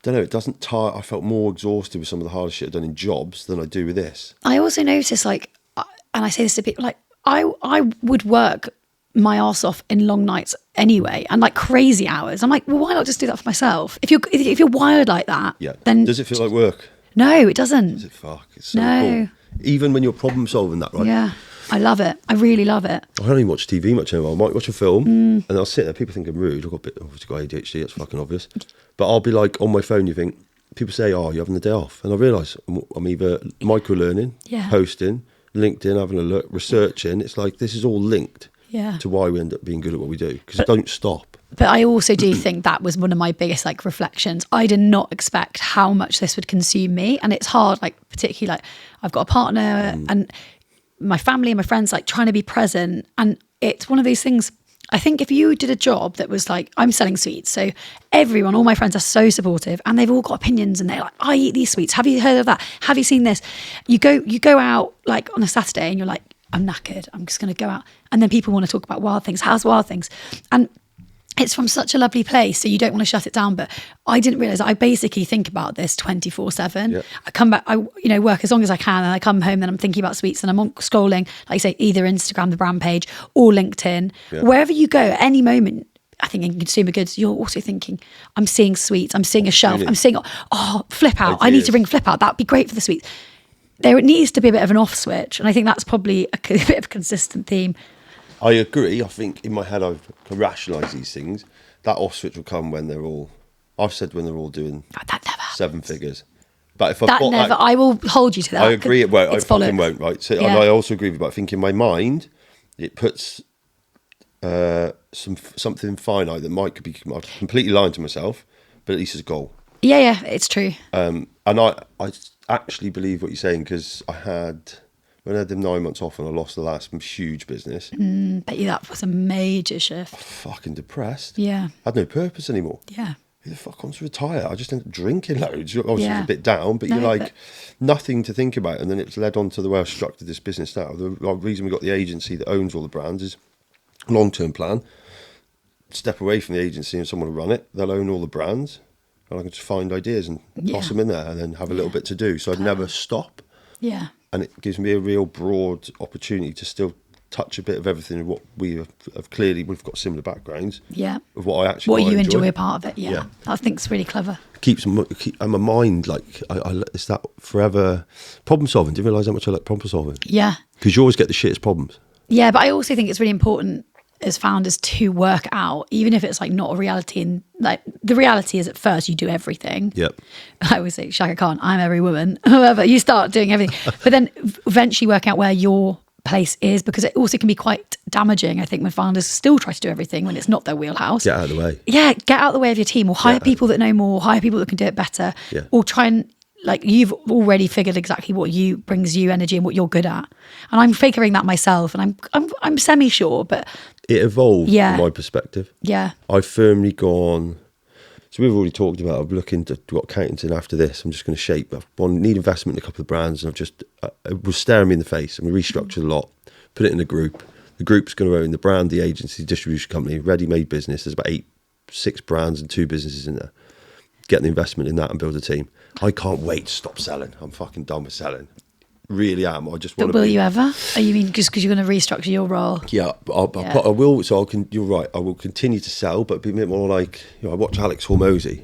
don't know, it doesn't tire. I felt more exhausted with some of the hardest shit I've done in jobs than I do with this. I also notice, like, and I say this to people, like, I would work my arse off in long nights anyway, and like crazy hours. I'm like, well, why not just do that for myself? If you're wired like that, then does it feel like work? No, it doesn't. Does it? Fuck, it's so cool. Even when you're problem solving that, right? Yeah, I love it. I really love it. I don't even watch TV much anymore. I might watch a film and I'll sit there. People think I'm rude. I've got ADHD. That's fucking obvious. But I'll be like on my phone. You think people say, "Oh, you're having the day off," and I realise I'm either micro learning, posting, LinkedIn, having a look, researching. It's like this is all linked to why we end up being good at what we do because it don't stop. But I also do think that was one of my biggest like reflections. I did not expect how much this would consume me, and it's hard. Like particularly, like I've got a partner and my family and my friends, like trying to be present, and it's one of these things. I think if you did a job that was like, I'm selling sweets, so everyone, all my friends are so supportive, and they've all got opinions, and they're like, I eat these sweets. Have you heard of that? Have you seen this? You go out like on a Saturday, and you're like, I'm knackered. I'm just going to go out, and then people want to talk about Wild Thingz. How's Wild Thingz? And it's from such a lovely place, so you don't want to shut it down. But I didn't realise I basically think about this 24/7. Yeah. I come back, I work as long as I can, and I come home, then I'm thinking about sweets, and I'm on scrolling, like you say, either Instagram, the brand page, or LinkedIn. Yeah. Wherever you go, at any moment, I think in consumer goods, you're also thinking, I'm seeing sweets, I'm seeing a shelf, really? I'm seeing, flip out. Ideas. I need to bring flip out. That'd be great for the sweets. There needs to be a bit of an off switch, and I think that's probably a bit of a consistent theme. I agree. I think in my head I've rationalised these things. That off switch will come when they're all. I've said when they're all doing 7 figures. But if I've got never, I will hold you to that. I agree. It won't. I fucking won't. Right. So, and I also agree with you. But I think in my mind, it puts something finite that might be. I'm completely lying to myself, but at least it's a goal. Yeah, it's true. And I actually believe what you're saying because when I had them 9 months off and I lost the last huge business. Bet you that was a major shift. I was fucking depressed. Yeah. I had no purpose anymore. Yeah. Who the fuck wants to retire? I just ended up drinking loads. I was a bit down, but you're like, nothing to think about. And then it's led on to the way I structured this business now. The reason we got the agency that owns all the brands is long-term plan. Step away from the agency and someone will run it. They'll own all the brands. And I can just find ideas and toss them in there and then have a little bit to do. So I'd never stop. Yeah. And it gives me a real broad opportunity to still touch a bit of everything of what we have clearly, we've got similar backgrounds. Yeah. Of what I actually what you enjoy a part of it. Yeah. I think it's really clever. Keeps my mind like, it's that forever problem solving. Do you realise how much I like problem solving? Yeah. Because you always get the shittest problems. Yeah, but I also think it's really important as founders to work out, even if it's like not a reality, and like the reality is at first you do everything. Yep. I always say, Shaka Khan, I'm every woman. However, you start doing everything, but then eventually work out where your place is, because it also can be quite damaging, I think, when founders still try to do everything when it's not their wheelhouse. Get out of the way. Yeah, get out of the way of your team, or hire people that know more, hire people that can do it better, or try and, like, you've already figured exactly what brings you energy and what you're good at. And I'm figuring that myself, and I'm semi-sure, but it evolved from my perspective. Yeah. I've firmly gone, so we've already talked about, I'm looking to what accounting after this. I'm just going to shape. I need investment in a couple of brands, and it was staring me in the face. I'm going to restructure a lot, put it in a group. The group's going to own the brand, the agency, distribution company, ready-made business. There's about 6 brands and 2 businesses in there. Get the investment in that and build a team. I can't wait to stop selling. I'm fucking done with selling. Really am. I just want to. But will you ever? Oh, you mean just because you're going to restructure your role? Yeah, I will. So you're right. I will continue to sell, but be a bit more like, I watch Alex Hormozy.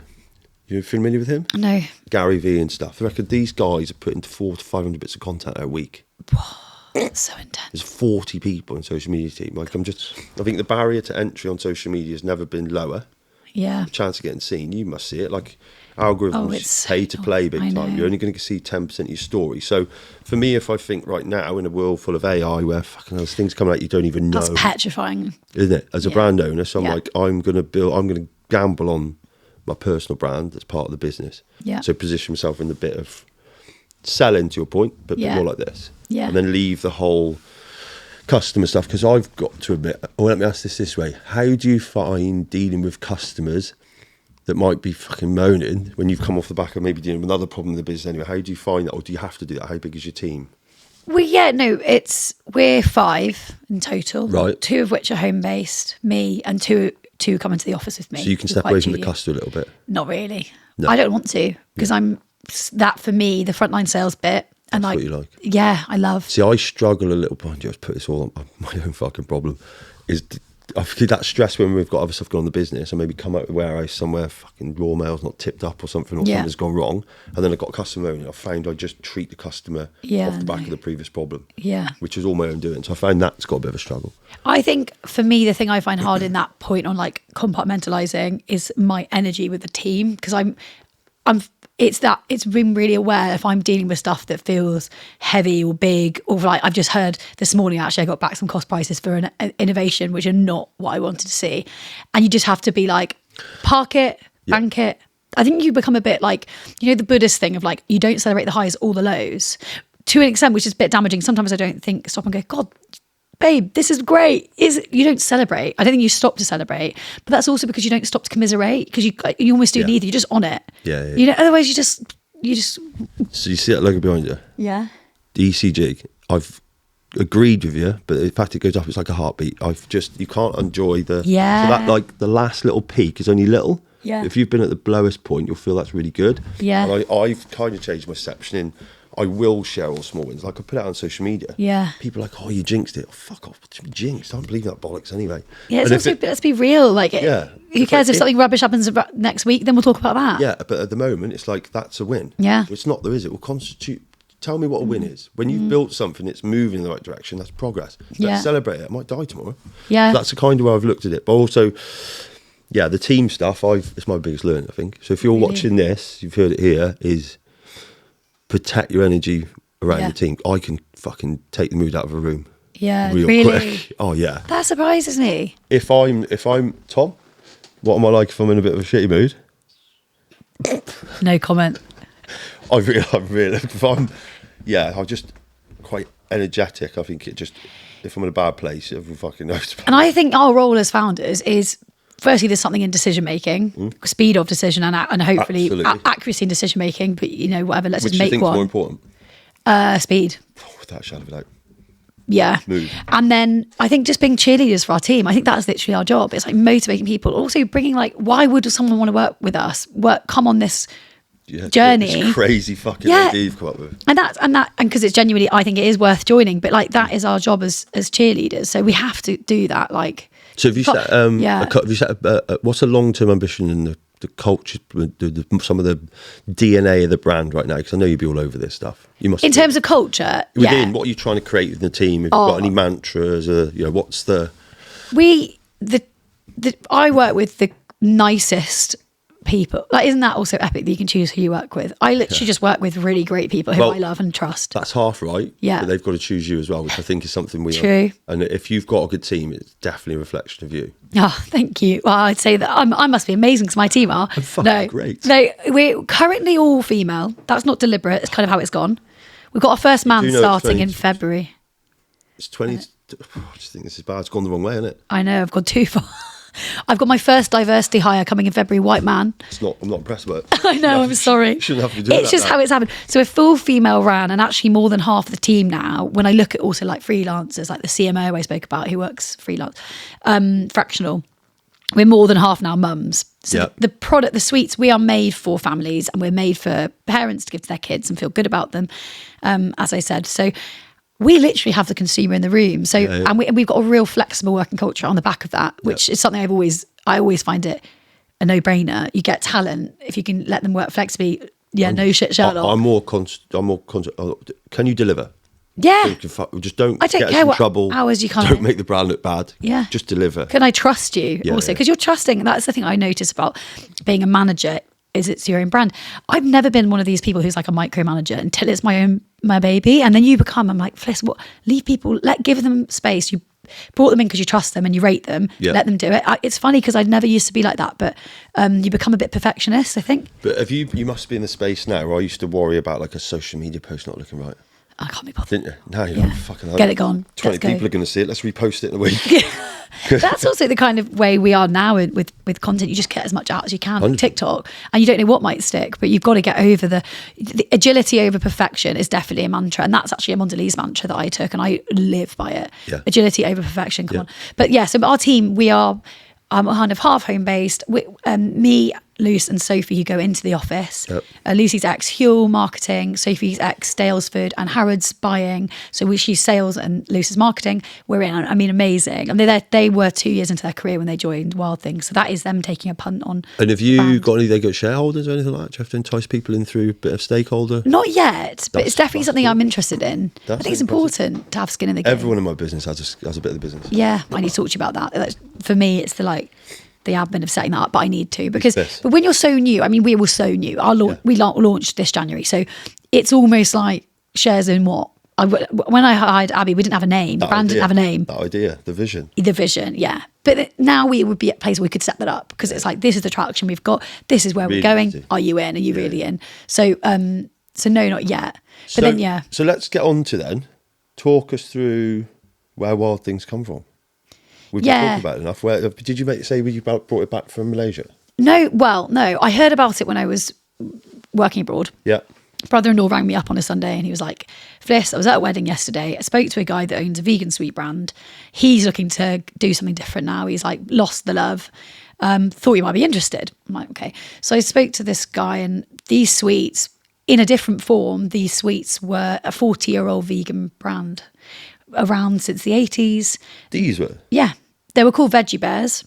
You familiar with him? No. Gary Vee and stuff. I reckon these guys are putting 400 to 500 bits of content out a week. That's so intense. There's 40 people in social media team. Like I think the barrier to entry on social media has never been lower. Yeah. The chance of getting seen, you must see it. Like algorithms pay to play big time. You're only going to see 10% of your story. So for me, if I think right now in a world full of AI where fucking there's things coming out you don't even know. That's petrifying. Isn't it? As a brand owner. So I'm like, I'm going to gamble on my personal brand as part of the business. Yeah. So position myself in the bit of selling, to your point, but a bit more like this. Yeah. And then leave the whole customer stuff, because I've got to admit, let me ask this way. How do you find dealing with customers that might be fucking moaning when you've come off the back of maybe dealing with another problem in the business anyway? How do you find that, or do you have to do that? How big is your team? Well, we're 5 in total. Right. 2 of which are home-based, me, and two come into the office with me. So you can step away from the customer a little bit? Not really. No. I don't want to, because that for me, the frontline sales bit. And that's what you like? Yeah, I love. See, I struggle a little bit. Just put this all on my own fucking problem. is I feel that stress when we've got other stuff going on in the business, and maybe come out of the warehouse somewhere, fucking raw mail's not tipped up or something, or something's gone wrong, and then I've got a customer and I found I just treat the customer off the back of the previous problem, which is all my own doing. So I found that's got a bit of a struggle. I think for me, the thing I find hard in that point on like compartmentalizing is my energy with the team, because it's being really aware if I'm dealing with stuff that feels heavy or big, or like I've just heard this morning, actually, I got back some cost prices for an innovation, which are not what I wanted to see. And you just have to be like, park it, bank it. I think you become a bit like, the Buddhist thing of like, you don't celebrate the highs or the lows to an extent, which is a bit damaging. Sometimes I don't stop and go, God, babe, this is great. You don't celebrate. I don't think you stop to celebrate, but that's also because you don't stop to commiserate, because you almost do neither. You're just on it. Otherwise you just. So you see that logo behind you? Yeah. The ECG. I've agreed with you, but in fact it goes up. It's like a heartbeat. You can't enjoy the. Yeah. So that like the last little peak is only little. Yeah. If you've been at the lowest point, you'll feel that's really good. Yeah. And I've kind of changed my perception in. I will share all small wins. Like I put it out on social media. Yeah. People are like, oh, you jinxed it. Oh, fuck off. Jinxed. I don't believe that bollocks anyway. Yeah, it's also, let's be real. Like, who cares if something rubbish happens next week, then we'll talk about that. Yeah, but at the moment, it's like, that's a win. Yeah. It's not, though, is it? Will constitute. Tell me what a win is. When you've built something, it's moving in the right direction. That's progress. Let's celebrate it. I might die tomorrow. Yeah. So that's the kind of way I've looked at it. But also, the team stuff, it's my biggest learn, I think. So if you're watching this, you've heard it here, is protect your energy around the team. I can fucking take the mood out of a room. Yeah, real quick. Oh yeah. That surprises me. If I'm Tom, what am I like if I'm in a bit of a shitty mood? No comment. I'm just quite energetic. I think if I'm in a bad place, everyone fucking knows. And I think our role as founders is, firstly, there's something in decision making, speed of decision, and hopefully accuracy in decision making. But whatever, let's just make one. Which do you think is more important? Speed. Without a shadow of a doubt. Yeah. Move. And then I think just being cheerleaders for our team. I think that's literally our job. It's like motivating people. Also bringing like, why would someone want to work with us? Come on this journey. This crazy fucking idea you've come up with. And because it's genuinely, I think it is worth joining. But like that is our job as cheerleaders. So we have to do that. Like. So have you set what's a long-term ambition in the culture, some of the DNA of the brand right now? Because I know you'd be all over this stuff. You must. In terms of culture, what are you trying to create within the team? Have you got any mantras? What's the? I work with the nicest people. Like, isn't that also epic that you can choose who you work with? I literally just work with really great people who I love and trust. That's half right. Yeah. But they've got to choose you as well, which I think is something True. And if you've got a good team, it's definitely a reflection of you. Oh, thank you. Well, I'd say that I must be amazing because my team are. Great. No, we're currently all female. That's not deliberate. It's kind of how it's gone. We've got our first man starting in February. It's 20. I just think this is bad. It's gone the wrong way, isn't it? I know. I've gone too far. I've got my first diversity hire coming in February, white man. I'm not impressed with it. I know, I'm sorry. You shouldn't have to do that. It's just how it's happened. So a full female ran, and actually more than half the team now, when I look at also like freelancers, like the CMO I spoke about who works freelance, fractional, we're more than half now mums. So the product, the sweets, we are made for families, and we're made for parents to give to their kids and feel good about them, as I said. So we literally have the consumer in the room. So, and we've got a real flexible working culture on the back of that, which is something I always find it a no-brainer. You get talent if you can let them work flexibly. No shit, Sherlock. I'm more conscious. Can you deliver? Yeah. Just don't get us in trouble. Hours you can't. Don't make the brand look bad. Yeah. Just deliver. Can I trust you also? Because you're trusting. That's the thing I notice about being a manager. Is it's your own brand. I've never been one of these people who's like a micromanager until it's my baby, and then you become. I'm like, Fliss, what? Leave people. Give them space. You brought them in because you trust them and you rate them. Yeah. Let them do it. It's funny because I never used to be like that, but you become a bit perfectionist, I think. But have you must be in the space now where I used to worry about like a social media post not looking right. I can't be bothered. Didn't you? No, you're like, fucking get it gone. 20 people are going to see it. Let's repost it in a week. That's also the kind of way we are now with content. You just get as much out as you can on TikTok, and you don't know what might stick, but you've got to get over the agility over perfection is definitely a mantra, and that's actually a Mondelez mantra that I took, and I live by it. Yeah. Agility over perfection. Come on. But so our team, we are kind of half home based. Me Luce and Sophie who go into the office. Lucy's ex-Huel marketing, Sophie's ex-Dalesford, and Harrods buying. So she's sales and Luce is marketing. We're in. I mean, amazing. And they were 2 years into their career when they joined Wild Thingz. So that is them taking a punt on. And have you got any? They got shareholders or anything like that? Do you have to entice people in through a bit of stakeholder? Not yet, but it's definitely something I'm interested in. I think it's important to have skin in the game. Everyone in my business has a bit of the business. Yeah, I need to talk to you about that. For me, it's the admin of setting that up, but I need to, because but when you're so new, I mean, we were so new. We launched this January, so it's almost like shares in what. When I hired Abby, we didn't have a name. The brand didn't have a name. That idea, the vision, yeah. But now we would be at a place where we could set that up, because it's like, this is the traction we've got. This is where we're going. Easy. Are you in? Are you really in? So, so no, not yet. But then, yeah. So let's get on to then. Talk us through where Wild Thingz come from. We've been talking about it enough. Where did you say you brought it back from Malaysia? No. I heard about it when I was working abroad. Yeah. Brother-in-law rang me up on a Sunday and he was like, Fliss, I was at a wedding yesterday. I spoke to a guy that owns a vegan sweet brand. He's looking to do something different now. He's like lost the love. Thought you might be interested. I'm like, okay. So I spoke to this guy, and these sweets, in a different form, these sweets were a 40-year-old vegan brand around since the 80s. These were? Yeah. They were called Veggie Bears.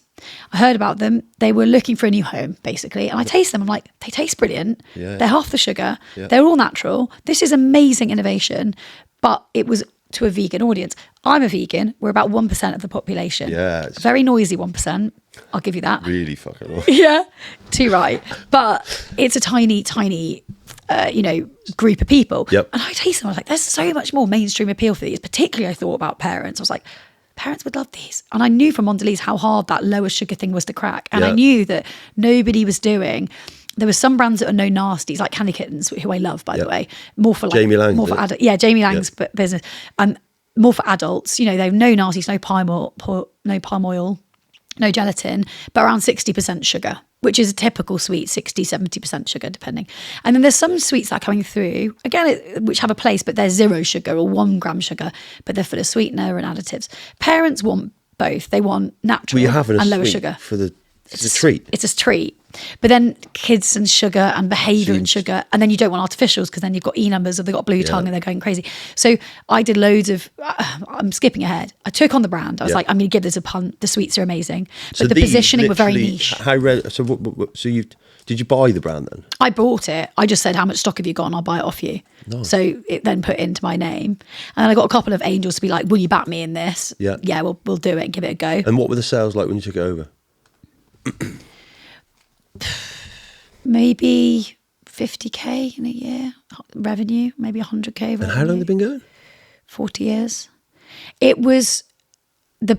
I heard about them. They were looking for a new home, basically. And I taste them. I'm like, they taste brilliant. Yeah. They're half the sugar. Yeah. They're all natural. This is amazing innovation. But it was to a vegan audience. I'm a vegan. We're about 1% of the population. Yeah. Very noisy 1%. I'll give you that. Really fucking awesome. Yeah. Too right. But it's a tiny, tiny group of people. Yep. And I taste them. I was like, there's so much more mainstream appeal for these. Particularly, I thought about parents. I was like, parents would love these. And I knew from Mondelez how hard that lower sugar thing was to crack. And I knew that nobody was doing. There were some brands that are no-nasties, like Candy Kittens, who I love, by the way. More for Jamie Lang, more for adults. Yeah, Jamie Lang's business. More for adults. You know, they have no nasties, no palm oil, no gelatin, but around 60% sugar, which is a typical sweet, 60, 70% sugar, depending. And then there's some sweets that are coming through, again, which have a place, but they're 0 sugar or 1 gram sugar, but they're full of sweetener and additives. Parents want both. They want natural and lower sugar. It's a treat. It's a treat. But then kids and sugar and behaviour and sugar, and then you don't want artificials, because then you've got E numbers, or they've got blue tongue and they're going crazy. So I did loads of, I'm skipping ahead. I took on the brand. I was like, I'm going to give this a punt. The sweets are amazing. But so the positioning were very niche. Did you buy the brand then? I bought it. I just said, how much stock have you got, and I'll buy it off you. Nice. So it then put into my name. And then I got a couple of angels to be like, will you back me in this? Yeah, we'll do it and give it a go. And what were the sales like when you took it over? Maybe 50k in a year revenue, maybe 100k revenue. And how long have they been going? 40 years. It was the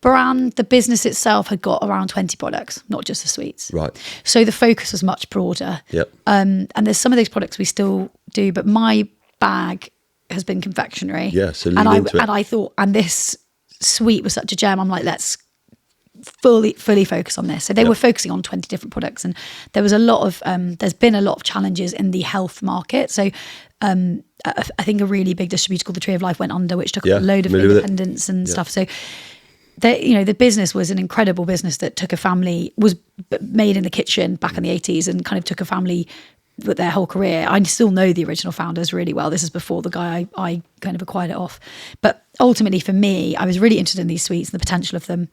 brand, the business itself had got around 20 products, not just the sweets. Right. So the focus was much broader. Yep. And there's some of those products we still do, but my bag has been confectionery. Yeah, so lean into it. And I thought, and this sweet was such a gem, I'm like, let's fully focus on this. So they were focusing on 20 different products, and there was a lot of there's been a lot of challenges in the health market. So I think a really big distributor called the Tree of Life went under, which took a load of independents and stuff. So the business was an incredible business that took a family, was made in the kitchen back in the 80s, and kind of took a family with their whole career. I still know the original founders really well. This is before the guy I kind of acquired it off. But ultimately for me, I was really interested in these sweets and the potential of them.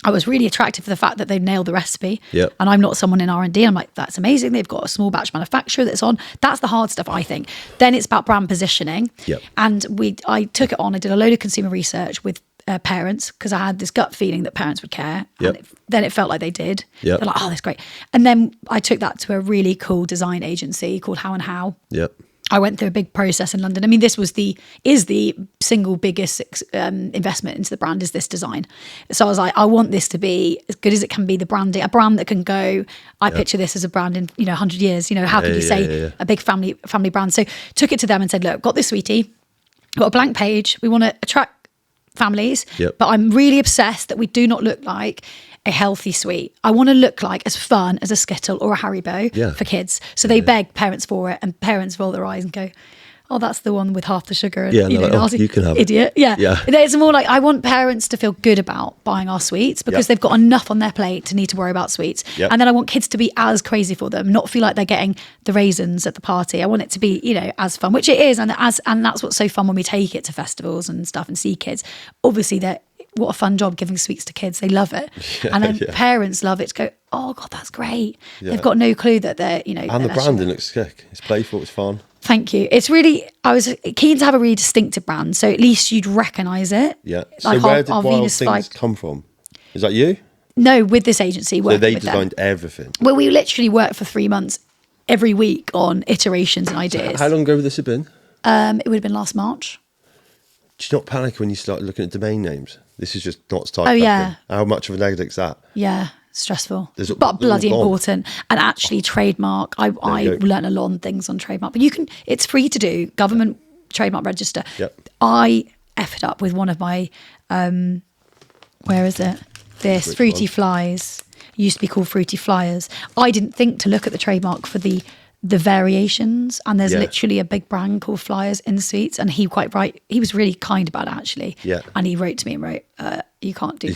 I was really attracted for the fact that they've nailed the recipe. Yep. And I'm not someone in R&D. I'm like, that's amazing. They've got a small batch manufacturer that's on. That's the hard stuff, I think. Then it's about brand positioning. Yep. And I took it on. I did a load of consumer research with parents, because I had this gut feeling that parents would care. Yep. And then it felt like they did. Yep. They're like, oh, that's great. And then I took that to a really cool design agency called How & How. Yep. I went through a big process in London. I mean, this is the single biggest investment into the brand, is this design. So I was like, I want this to be as good as it can be, the branding, a brand that can go, I picture this as a brand in 100 years. How could you say a big family brand? So took it to them and said, look, got this sweetie, got a blank page. We want to attract families, but I'm really obsessed that we do not look like a healthy sweet. I want to look like as fun as a Skittle or a Haribo for kids. So they beg parents for it, and parents roll their eyes and go, oh, that's the one with half the sugar. And, Yeah, you can have idiot. it. Yeah. It's more like I want parents to feel good about buying our sweets because they've got enough on their plate to need to worry about sweets. Yep. And then I want kids to be as crazy for them, not feel like they're getting the raisins at the party. I want it to be, as fun, which it is. And that's what's so fun when we take it to festivals and stuff and see kids. Obviously, what a fun job giving sweets to kids. They love it. And then parents love it to go, oh God, that's great. Yeah. They've got no clue that they're, And the branding looks sick. It's playful, it's fun. Thank you. It's really, I was keen to have a really distinctive brand. So at least you'd recognise it. Yeah. So where did Wild Thingz come from? Is that you? No, with this agency. So they designed everything? Well, we literally worked for 3 months every week on iterations and ideas. So how long ago would this have been? It would have been last March. Did you not panic when you started looking at domain names? This is just not type. Oh, yeah. How much of a negative is that? Yeah, stressful. But bloody important. And actually trademark. I learned a lot on things on trademark. But it's free to do. Government trademark register. Yep. I effed up with one of my, where is it? This Fruity Flies. Used to be called Fruity Flyers. I didn't think to look at the trademark for the variations, and there's literally a big brand called Flyers in sweets, and he was really kind about it actually. Yeah. And he wrote to me and wrote, you can't do.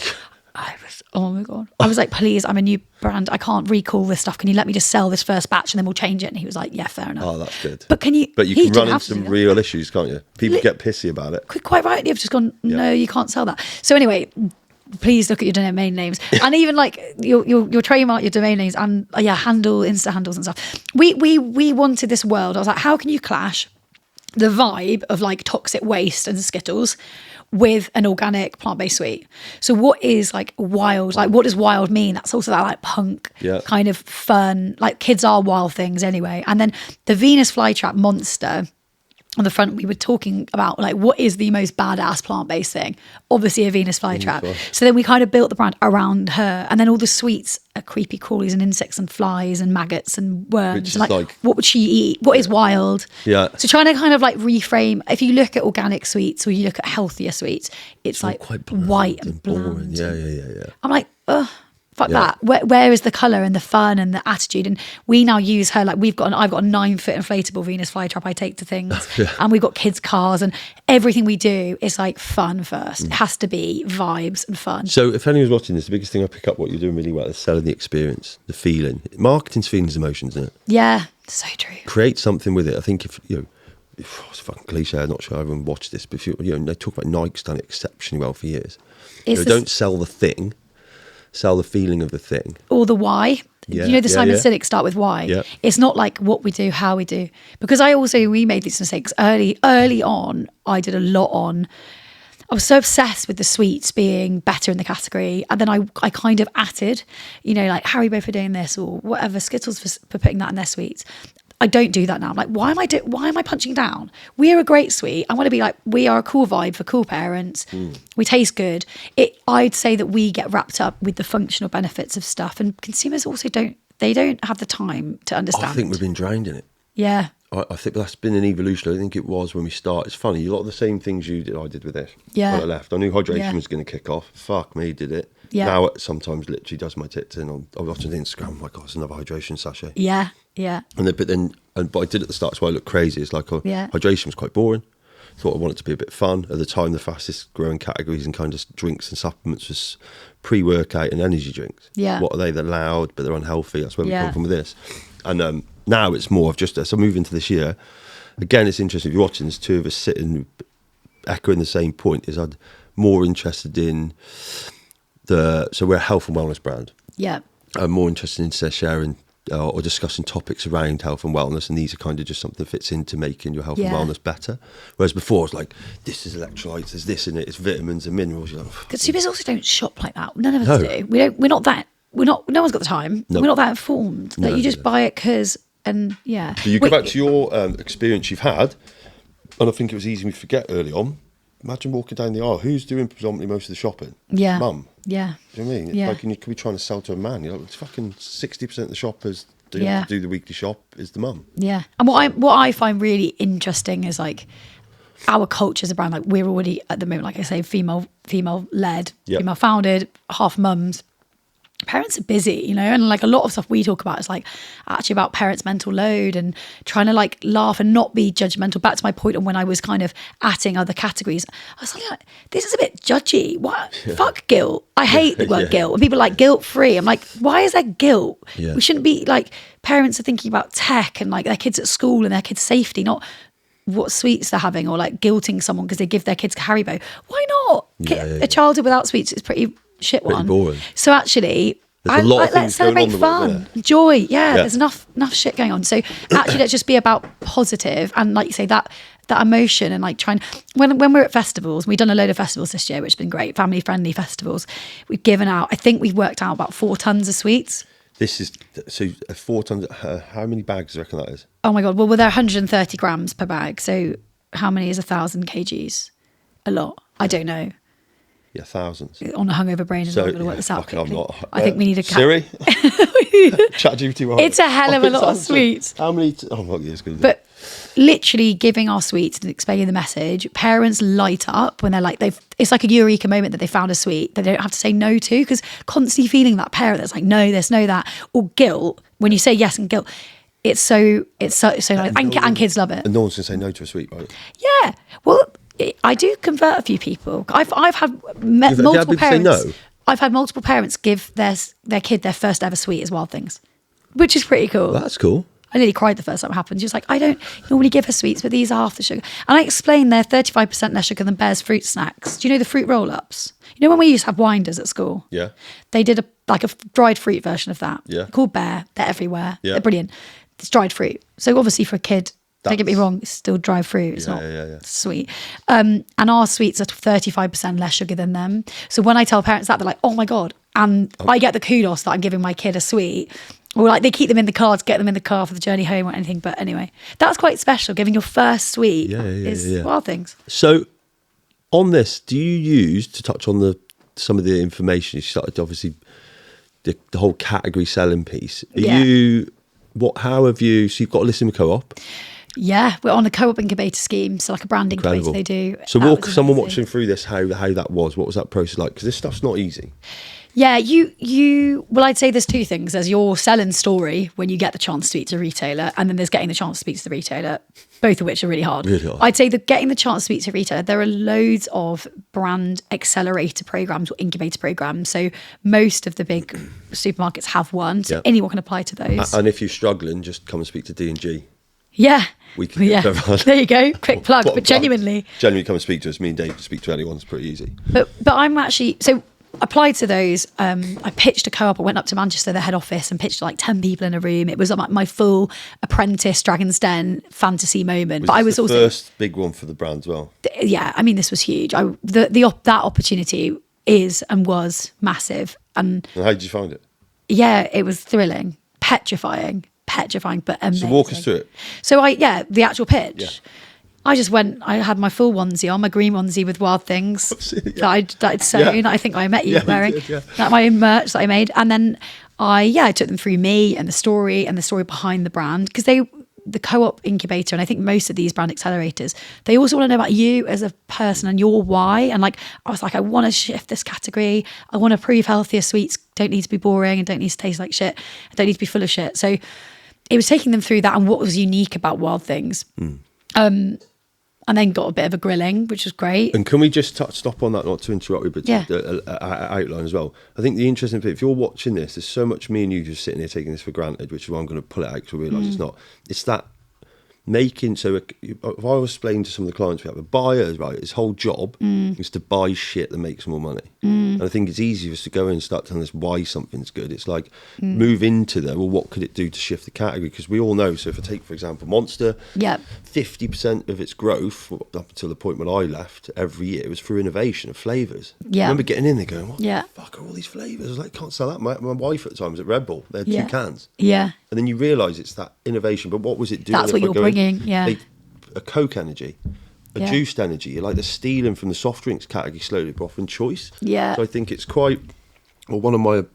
Oh my God. I was like, please, I'm a new brand. I can't recall this stuff. Can you let me just sell this first batch and then we'll change it? And he was like, yeah, fair enough. Oh, that's good. But you can run into some real issues, can't you? People get pissy about it. Quite rightly, I've just gone, no, you can't sell that. So anyway, please look at your domain names and even like your trademark, your domain names, and Insta handles and stuff. We wanted this world. I was like, how can you clash the vibe of like toxic waste and Skittles with an organic plant-based sweet? So what is like wild? Like what does wild mean? That's also that like punk kind of fun. Like kids are wild things anyway. And then the Venus flytrap monster. On the front, we were talking about like what is the most badass plant-based thing? Obviously a Venus flytrap. So then we kind of built the brand around her, and then all the sweets are creepy crawlies and insects and flies and maggots and worms. Which is like what would she eat? What is wild? Yeah. So trying to kind of like reframe. If you look at organic sweets or you look at healthier sweets, it's like quite white and boring. bland. Yeah. I'm like, ugh. Fuck that. Where is the colour and the fun and the attitude? And we now use her, like I've got a 9-foot inflatable Venus flytrap I take to things. And we've got kids' cars, and everything we do is like fun first. It has to be vibes and fun. So if anyone's watching this, the biggest thing I pick up what you're doing really well is selling the experience, the feeling. Marketing's feelings, emotions, isn't it? Yeah, so true. Create something with it. I think if it's a fucking cliche, I'm not sure everyone watched this, but they talk about Nike's done it exceptionally well for years. Don't sell the thing. Sell the feeling of the thing. Or the why. The Simon Sinek start with why. Yeah. It's not like what we do, how we do. Because we made these mistakes early on. I did a lot on, I was so obsessed with the sweets being better in the category. And then I kind of added, like Haribo for doing this or whatever, Skittles for putting that in their sweets. I don't do that now. I'm like, why am I punching down? We're a great sweet. I want to be like, we are a cool vibe for cool parents. We taste good. I'd say that we get wrapped up with the functional benefits of stuff, and consumers also don't have the time to understand. I think we've been drowned in it. Yeah. I think that's been an evolution. I think it was when we started. It's funny, a lot of the same things you did, I did with this. Yeah. When I left, I knew hydration was going to kick off. Fuck me, did it. Yeah. Now it sometimes literally does my tits in. I watch on Instagram, I'm like, it's another hydration sachet. Yeah. But I did at the start, so I looked crazy. It's like, hydration was quite boring. Thought I wanted it to be a bit fun. At the time, the fastest growing categories in kind of drinks and supplements was pre-workout and energy drinks. Yeah. What are they? They're loud, but they're unhealthy. That's where we come from with this. And now it's more of just as I move into this year. Again, it's interesting. If you're watching, there's two of us sitting, echoing the same point. Is I'm more interested in so we're a health and wellness brand. Yeah. I'm more interested in sharing or discussing topics around health and wellness, and these are kind of just something that fits into making your health and wellness better. Whereas before, it's like, this is electrolytes, there's this in it, it's vitamins and minerals. Consumers also don't shop like that. None of us do. We're not that. No one's got the time. We're not that informed. Like you just buy it because, and yeah. But you go back to your experience you've had, and I think it was easy to forget early on. Imagine walking down the aisle. Who's doing predominantly most of the shopping? Yeah. Mum. Yeah. Do you know what I mean? Yeah. Like, you could be trying to sell to a man. You're like, it's fucking 60% of the shoppers do the weekly shop is the mum. Yeah. And what I find really interesting is like our culture as a brand. Like we're already at the moment, like I say, female led, female founded, half mums. parents are busy, you know, and like a lot of stuff we talk about is like actually about parents' mental load and trying to like laugh and not be judgmental. Back to my point on when I was kind of atting other categories, I was like, this is a bit judgy. What? Yeah. Fuck guilt. I hate the word guilt. When people are like guilt free, I'm like, why is there guilt? Yeah. We shouldn't be like, parents are thinking about tech and like their kids at school and their kids' safety, not what sweets they're having, or like guilting someone because they give their kids Haribo. Why not? A childhood without sweets is pretty shit one. Boring. So actually, let's celebrate fun, joy. Yeah, there's enough shit going on. So actually, let's just be about positive and, like you say, that emotion and like trying. When we're at festivals, we've done a load of festivals this year, which has been great, family friendly festivals. We've given out. I think we've worked out about 4 tons of sweets. This is so 4 tons. How many bags do you reckon that is? Oh my god! Well, they're 130 grams per bag. So how many is 1,000 kgs? A lot. I don't know. Yeah, thousands. On a hungover brain, I'm not going to work this out quickly. I think we need a Siri? ChatGPT. It's a hell of a lot of sweets. How many? Oh, fuck yeah, it's good. But literally giving our sweets and explaining the message, parents light up when they're like, it's like a eureka moment that they found a sweet that they don't have to say no to, because constantly feeling that parent that's like, no this, no that, or guilt, when you say yes and guilt, it's so nice. And kids love it. And no one's going to say no to a sweet, right? Yeah. Well, I do convert a few people. I've had multiple parents. Say no? I've had multiple parents give their kid their first ever sweet as Wild Thingz, which is pretty cool. That's cool. I nearly cried the first time it happened. She was like, I don't normally give her sweets, but these are half the sugar. And I explained they're 35% less sugar than Bear's fruit snacks. Do you know the fruit roll-ups? You know when we used to have winders at school? Yeah. They did a dried fruit version of that. Yeah. They're called Bear. They're everywhere. Yeah. They're brilliant. It's dried fruit. So obviously for a kid, don't get me wrong, it's still dried fruit. It's not sweet. And our sweets are 35% less sugar than them. So when I tell parents that, they're like, oh my God. And I get the kudos that I'm giving my kid a sweet. Or like they keep them in the car to get them in the car for the journey home or anything. But anyway, that's quite special. Giving your first sweet is Wild Thingz. So on this, do you use, to touch on some of the information, you started obviously the whole category selling piece. How have you, so you've got a listing co-op? Yeah, we're on a co-op incubator scheme, so like a brand incubator they do. So walk someone watching through this how that was. What was that process like? Because this stuff's not easy. Yeah, well, I'd say there's 2 things. There's your selling story when you get the chance to speak to a retailer, and then there's getting the chance to speak to the retailer, both of which are really hard. Really hard. I'd say that getting the chance to speak to a retailer, there are loads of brand accelerator programs or incubator programs. So most of the big supermarkets have one, so anyone can apply to those. And if you're struggling, just come and speak to D&G. Yeah. We can there you go. Quick plug, but genuinely come and speak to us. Me and Dave to speak to anyone. It's pretty easy. But I'm actually, so applied to those. I pitched a co-op. I went up to Manchester, their head office, and pitched to like 10 people in a room. It was like my full Apprentice, Dragon's Den fantasy moment. But I was also the first big one for the brand as well. Yeah, I mean, this was huge. That opportunity is and was massive. And how did you find it? Yeah, it was thrilling, petrifying, but amazing. So walk us through it. So the actual pitch. Yeah. I just went, I had my full onesie on, my green onesie with Wild Thingz that I'd sewn. I think I met you wearing. Like my own merch that I made. And then I took them through me and the story behind the brand. Because the co-op incubator, and I think most of these brand accelerators, they also want to know about you as a person and your why. And like, I was like, I want to shift this category. I want to prove healthier sweets don't need to be boring and don't need to taste like shit. I don't need to be full of shit. So it was taking them through that and what was unique about Wild Thingz. And then got a bit of a grilling, which was great. And can we just stop on that, not to interrupt you, but outline as well. I think the interesting thing, if you're watching this, there's so much me and you just sitting here taking this for granted, which is why I'm going to pull it out because I realise it's not. It's that making, so if I was explaining to some of the clients we have, a buyer, right, his whole job is to buy shit that makes more money. And I think it's easy for us to go in and start telling us why something's good. It's like move into them, well, what could it do to shift the category? Because we all know, so if I take, for example, Monster, 50% of its growth, up until the point when I left, every year, was through innovation of flavours. I remember getting in there going, what the fuck are all these flavours? I was like, can't sell that. My wife at the time was at Red Bull. They had 2 cans. Yeah. And then you realise it's that innovation, but what was it doing? That's what you're bringing, a Coke energy, a juiced energy, like the stealing from the soft drinks category slowly, but often choice. Yeah. So I think it's quite, one of my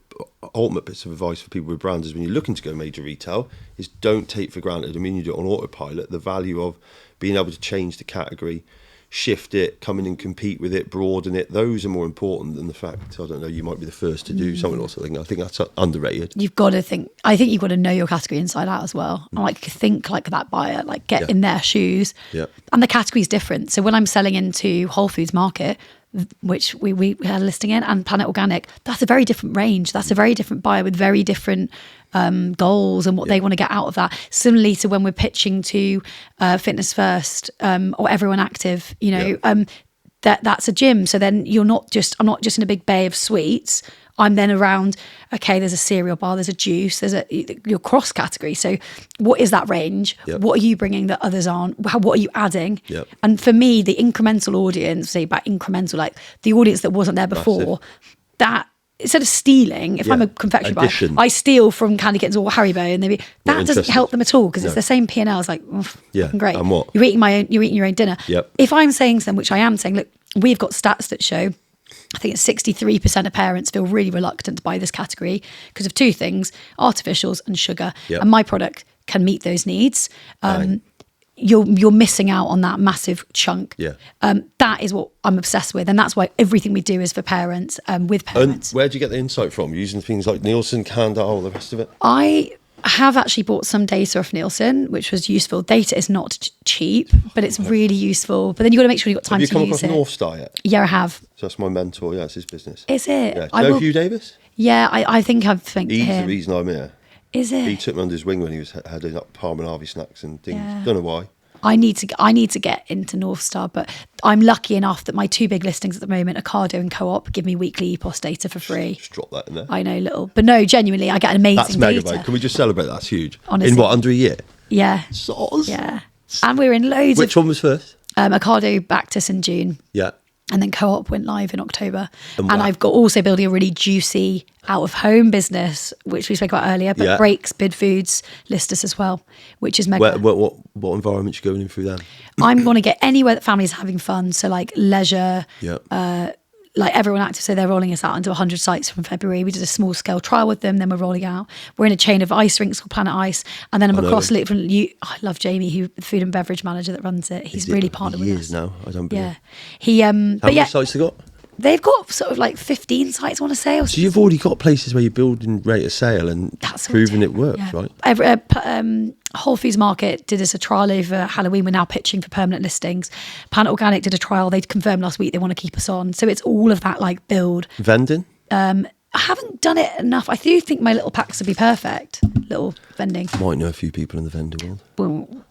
ultimate bits of advice for people with brands is when you're looking to go major retail is don't take for granted, I mean you do it on autopilot, the value of being able to change the category, shift it, come in and compete with it, broaden it. Those are more important than the fact, I don't know, you might be the first to do something or something. I think that's underrated. You've got to think, I think you've got to know your category inside out as well. And like think like that buyer, like get in their shoes. Yeah. And the category is different. So when I'm selling into Whole Foods Market, which we had a listing in, and Planet Organic, that's a very different range. That's a very different buyer with very different goals and what they want to get out of that. Similarly to when we're pitching to Fitness First or Everyone Active, you know, that's a gym. So then I'm not just in a big bay of sweets. I'm then around, okay, there's a cereal bar, there's a juice, your cross category. So what is that range? Yep. What are you bringing that others aren't? What are you adding? Yep. And for me, the incremental audience, say about incremental, like the audience that wasn't there before, that instead of stealing, if I'm a confectionery buyer, I steal from Candy Kittens or Haribo, and that doesn't help them at all because it's the same P&L. It's like, great. And what? You're eating your own dinner. Yep. If I'm saying something, which I am saying, look, we've got stats that show, I think it's 63% of parents feel really reluctant to buy this category because of two things, artificials and sugar. Yep. And my product can meet those needs. You're missing out on that massive chunk. Yeah. That is what I'm obsessed with. And that's why everything we do is for parents, with parents. And where do you get the insight from? Using things like Nielsen, Candle, all the rest of it? I have actually bought some data off Nielsen, which was useful. Data is not cheap, but it's really useful. But then you've got to make sure you've got time to use it. Have you come across North Star yet? Yeah, I have. So that's my mentor. Yeah, it's his business. Is it? Yeah. Do you know Hugh Davis? Yeah, I think I've think He's him. the reason I'm here. Is it? He took me under his wing when he was heading up Palm and Harvey Snacks and things. Yeah. Don't know why. I need to get into North Star, but I'm lucky enough that my two big listings at the moment, Ocado and Co-op, give me weekly EPOS data for free. Just drop that in there. I know, little, but no, genuinely, I get amazing That's mega, data. mate. Can we just celebrate? That's huge. Honestly. In what, under a year? Yeah. Soz. Yeah. And we're in loads Which one was first? Ocado backed us in June. Yeah. And then Co-op went live in October. And I've got also building a really juicy out-of-home business, which we spoke about earlier, but Breaks, Bid Foods list us as well, which is mega. What environment are you going in through then? I'm going to get anywhere that families are having fun. So like leisure, like Everyone Active, so they're rolling us out into 100 sites from February. We did a small scale trial with them, then we're rolling out. We're in a chain of ice rinks called Planet Ice, and then I'm across from you. I love Jamie, who the food and beverage manager that runs it. He's really partnered with us. Years now, I don't believe. Yeah, he. How many sites they got? They've got sort of like 15 sites, I want to say. So you've already got places where you're building rate of sale and proving it works, right? Whole Foods Market did us a trial over Halloween. We're now pitching for permanent listings. Planet Organic did a trial. They confirmed last week they want to keep us on. So it's all of that like build. Vending? I haven't done it enough. I do think my little packs would be perfect. Little vending. Might know a few people in the vending world. Well,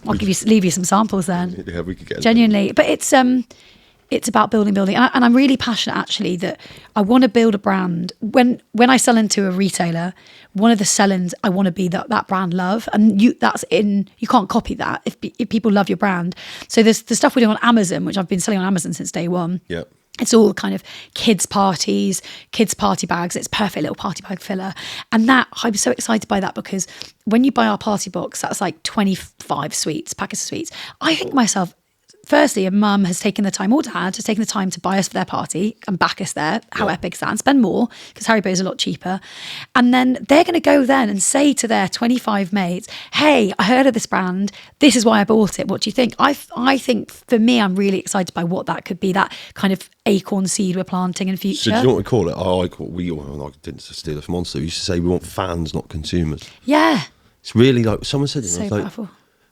I'll leave you some samples then. Yeah, we could get genuinely. But it's about building. And I'm really passionate actually that I want to build a brand. When I sell into a retailer, one of the sell-ins I want to be that brand love. And you can't copy that if people love your brand. So there's the stuff we're doing on Amazon, which I've been selling on Amazon since day one. Yeah. It's all kind of kids' parties, kids' party bags. It's perfect little party bag filler. And that, I'm so excited by that because when you buy our party box, that's like 25 sweets, packets of sweets. I think to myself, firstly, a mum has taken the time, or dad has taken the time to buy us for their party and back us there. How epic is that? And spend more because Haribo is a lot cheaper. And then they're going to go then and say to their 25 mates, hey, I heard of this brand. This is why I bought it. What do you think? I think for me, I'm really excited by what that could be, that kind of acorn seed we're planting in future. So do you know what we call it? I didn't steal it from Monster. We used to say we want fans, not consumers. Yeah. It's really like, someone said it. So like, powerful.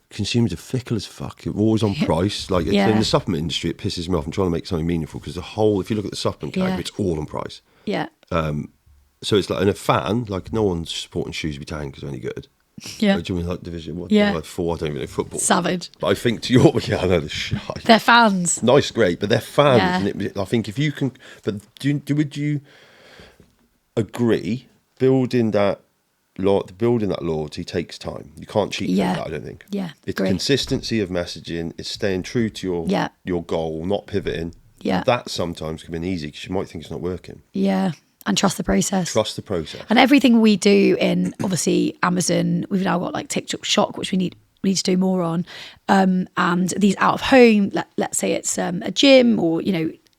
Consumers are fickle as fuck. You're always on price. Like in the supplement industry, it pisses me off. I'm trying to make something meaningful because if you look at the supplement category, it's all on price. Yeah. So it's like, and a fan, like no one's supporting Shrewsbury Town because they're any good. Yeah. Like, do you mean like Division 1? Yeah. Like 4, I don't even know football. Savage. But I think to your, I know the shit. They're fans. Nice, great, but they're fans. Yeah. And I think if you can, but would you agree building that loyalty takes time? You can't cheat that, I don't think. Yeah. It's consistency of messaging, it's staying true to your goal, not pivoting. Yeah. That sometimes can be easy because you might think it's not working. Yeah. And trust the process. Trust the process. And everything we do in obviously Amazon, we've now got like TikTok Shop, which we need to do more on. And these out of home, let's say it's a gym or,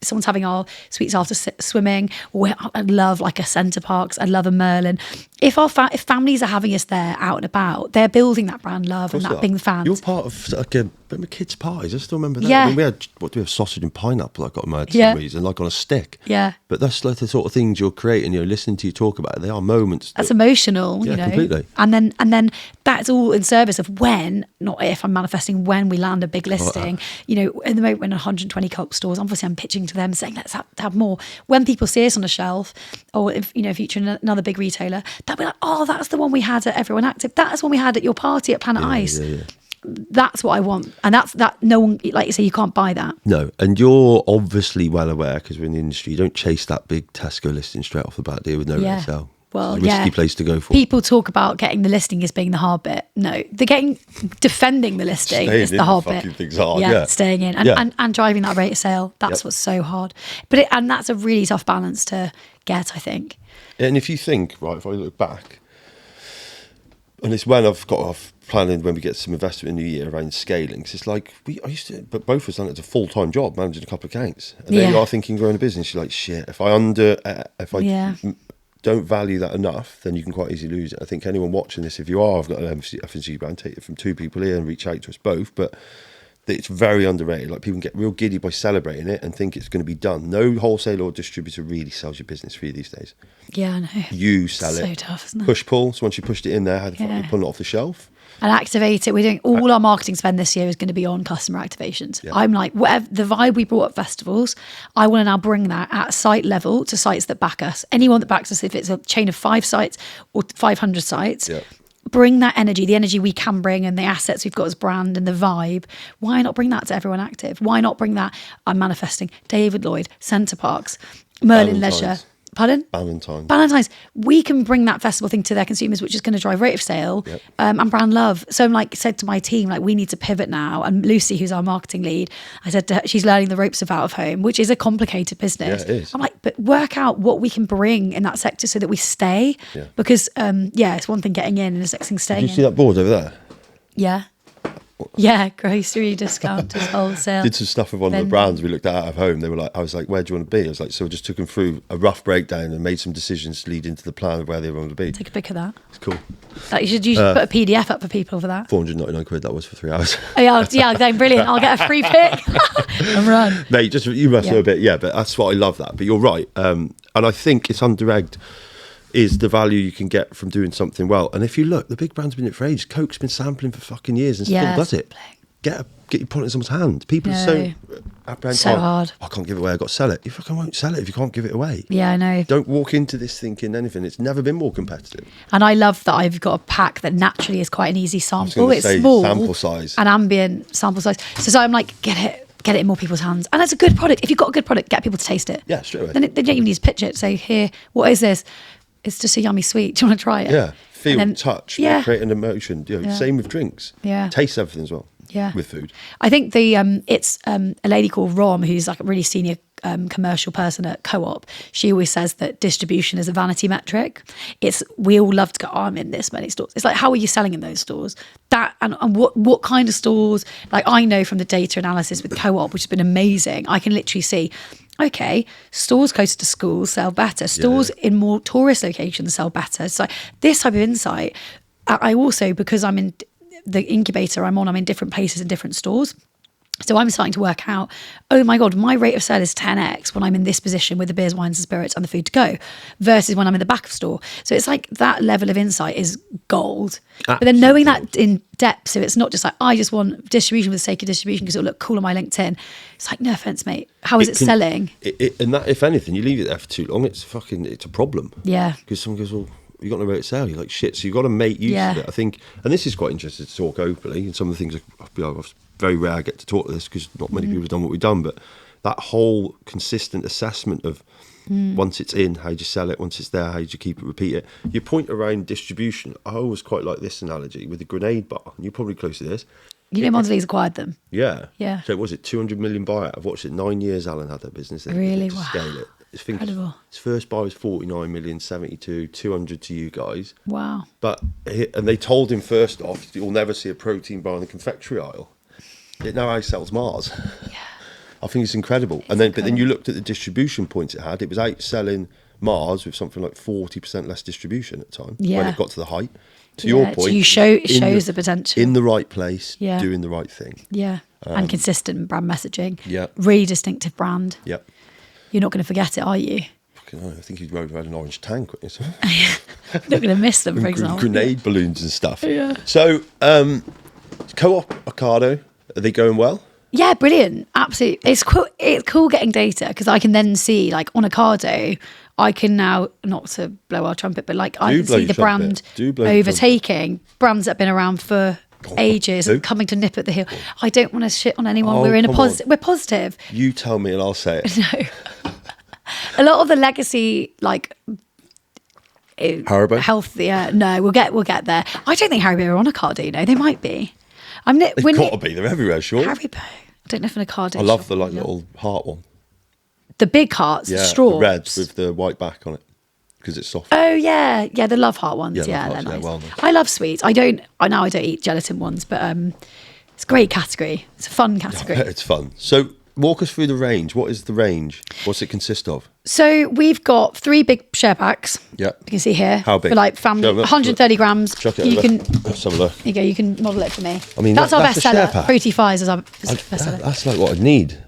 someone's having our sweets after swimming, or I love like a Centre Parks, I love a Merlin. if families are having us there out and about, they're building that brand love and that being the fans. You're part of like a kids' parties. I still remember that. Yeah. I mean, we have sausage and pineapple. I got in my head for some reason, like on a stick. Yeah. But that's like the sort of things you're creating. Listening to you talk about it, they are moments. That's emotional. Completely. And then that's all in service of when, not if, I'm manifesting when we land a big listing. In the moment when 120 Coke stores, obviously I'm pitching to them saying let's have more. When people see us on a shelf, or if future another big retailer, they'll be like, oh, that's the one we had at Everyone Active. That's one we had at your party at Planet Ice. Yeah. That's what I want, and that's that. No one, like you say, you can't buy that. No, and you're obviously well aware because we're in the industry. You don't chase that big Tesco listing straight off the bat, do you? With no resale. Well, it's a risky place to go for. People talk about getting the listing as being the hard bit. No, defending the listing is the hard bit. Things hard, staying in and driving that rate of sale. That's what's so hard. And that's a really tough balance to get, I think. And if you think, right, if I look back, and it's when I've got off planning when we get some investment in the new year around scaling. Cause it's like I used to, but both of us done it as a full-time job, managing a couple of accounts. And then you are thinking growing a business. You're like, shit. If I don't value that enough, then you can quite easily lose it. I think anyone watching this, if you are, I've got an FMCG brand, take it from two people here and reach out to us both. But it's very underrated. Like people can get real giddy by celebrating it and think it's going to be done. No wholesaler or distributor really sells your business for you these days. Yeah, I know. You sell it. So tough, isn't it? Push pull. So once you pushed it in there, how the fuck you pull it off the shelf? And activate it. We're doing all our marketing spend this year is going to be on customer activations. Yeah. I'm like, whatever the vibe we brought at festivals, I want to now bring that at site level to sites that back us. Anyone that backs us, if it's a chain of 5 sites or 500 sites, bring that energy, the energy we can bring and the assets we've got as brand and the vibe. Why not bring that to Everyone Active? Why not bring that? I'm manifesting David Lloyd, Centre Parks, Merlin Leisure. Pardon? Valentine's. We can bring that festival thing to their consumers, which is going to drive rate of sale and brand love. So I'm said to my team, we need to pivot now. And Lucy, who's our marketing lead, I said to her, she's learning the ropes of out of home, which is a complicated business. Yeah, it is. I'm like, but work out what we can bring in that sector so that we stay. Yeah. Because, it's one thing getting in and it's next thing staying in. Did you see that board over there? Yeah. Yeah, grocery discounters, wholesale. Did some stuff with one of the brands we looked at out of home. They were like, I was like, where do you want to be? I was like, so I just took them through a rough breakdown and made some decisions to lead into the plan of where they wanted to be. Take a pic of that. It's cool. You should put a PDF up for people for that. 499 quid that was for 3 hours. Yeah, brilliant. I'll get a free pic and run. Mate, you wrestle a bit, but that's what I love that. But you're right. And I think it's under-egged is the value you can get from doing something well. And if you look, the big brand's been in it for ages. Coke's been sampling for fucking years and still does it. Get your product in someone's hand. People are so apprehensive. So hard. I can't give it away, I've got to sell it. You fucking won't sell it if you can't give it away. Yeah, I know. Don't walk into this thinking anything. It's never been more competitive. And I love that I've got a pack that naturally is quite an easy sample. It's small. Sample size. An ambient sample size. So I'm like, get it in more people's hands. And that's a good product. If you've got a good product, get people to taste it. Yeah, straight away. Then they don't even need to pitch it. Say, here, what is this? It's just a yummy sweet. Do you want to try it? Yeah. Feel, touch, create an emotion. Same with drinks. Yeah. Taste everything as well. Yeah. With food. I think it's a lady called Rom, who's like a really senior commercial person at Co-op. She always says that distribution is a vanity metric. We all love to go, I'm in this many stores. It's like, how are you selling in those stores? That and what kind of stores? Like I know from the data analysis with Co-op, which has been amazing, I can literally see, okay, stores closer to schools sell better. Stores in more tourist locations sell better. So this type of insight, I also, because I'm in the incubator I'm in different places in different stores. So I'm starting to work out, oh my God, my rate of sale is 10x when I'm in this position with the beers, wines and spirits and the food to go versus when I'm in the back of store. So it's like that level of insight is gold. Absolutely. But then knowing that in depth, so it's not just like, I just want distribution for the sake of distribution because it'll look cool on my LinkedIn. It's like, no offense, mate. How is it selling? And that, if anything, you leave it there for too long, it's a problem. Yeah. Because someone goes, well, you got no rate of sale. You're like, shit. So you've got to make use of it. I think, and this is quite interesting to talk openly, and some of the things I've very rare I get to talk to this because not many people have done what we've done, but that whole consistent assessment of once it's in, how do you sell it? Once it's there, how do you keep it, repeat it? Your point around distribution, I always quite like this analogy with the grenade bar, and you're probably close to this. Mondelez acquired them. Yeah. Yeah. So was it 200 million buyout? I've watched it 9 years. Alan had that business. Really? Wow. Scale it. Incredible. His first buy was 49 million, 72, 200 to you guys. Wow. And they told him first off, you'll never see a protein bar in the confectionery aisle. It now outsells Mars. Yeah. I think it's incredible. But then you looked at the distribution points it had. It was outselling Mars with something like 40% less distribution at the time when Yeah. it got to the height. To your point, so it shows the potential. in the right place, Yeah. doing the right thing. Yeah. And consistent brand messaging. Yeah. Really distinctive brand. Yep. You're not going to forget it, are you? I think he rode around an orange tank. You're not going to miss them, for example. Grenade balloons and stuff. Yeah. So, Co-op Ocado, are they going well? Yeah, brilliant. Absolutely. It's cool getting data because I can then see, like, on Ocado, I can now, not to blow our trumpet, but like I can see the brand overtaking brands that have been around for ages and coming to nip at the heel. I don't want to shit on anyone. We're positive. You tell me and I'll say it. No. A lot of the legacy, like Haribo? healthier. No, we'll get there. I don't think Haribo are on Ocado. You know, they might be. They've got to be. They're everywhere, sure. Haribo. I don't know if an Ocado. I love the little heart one. The big hearts, the straws. The red with the white back on it because it's soft. Oh yeah, the Love Heart ones. Yeah, Love they're Hearts, nice. well nice. I love sweets. I don't eat gelatin ones, but it's a great category. It's a fun category. It's fun. So walk us through the range. What is the range? What's it consist of? So we've got 3 big share packs. Yeah. You can see here. How big? For like family, 130 grams. Chuck it you over. can. Let's have a look. Here you go. You can model it for me. I mean, that's our that's best a share seller. pack. Fruity Fires is our best seller. That's like what I'd need.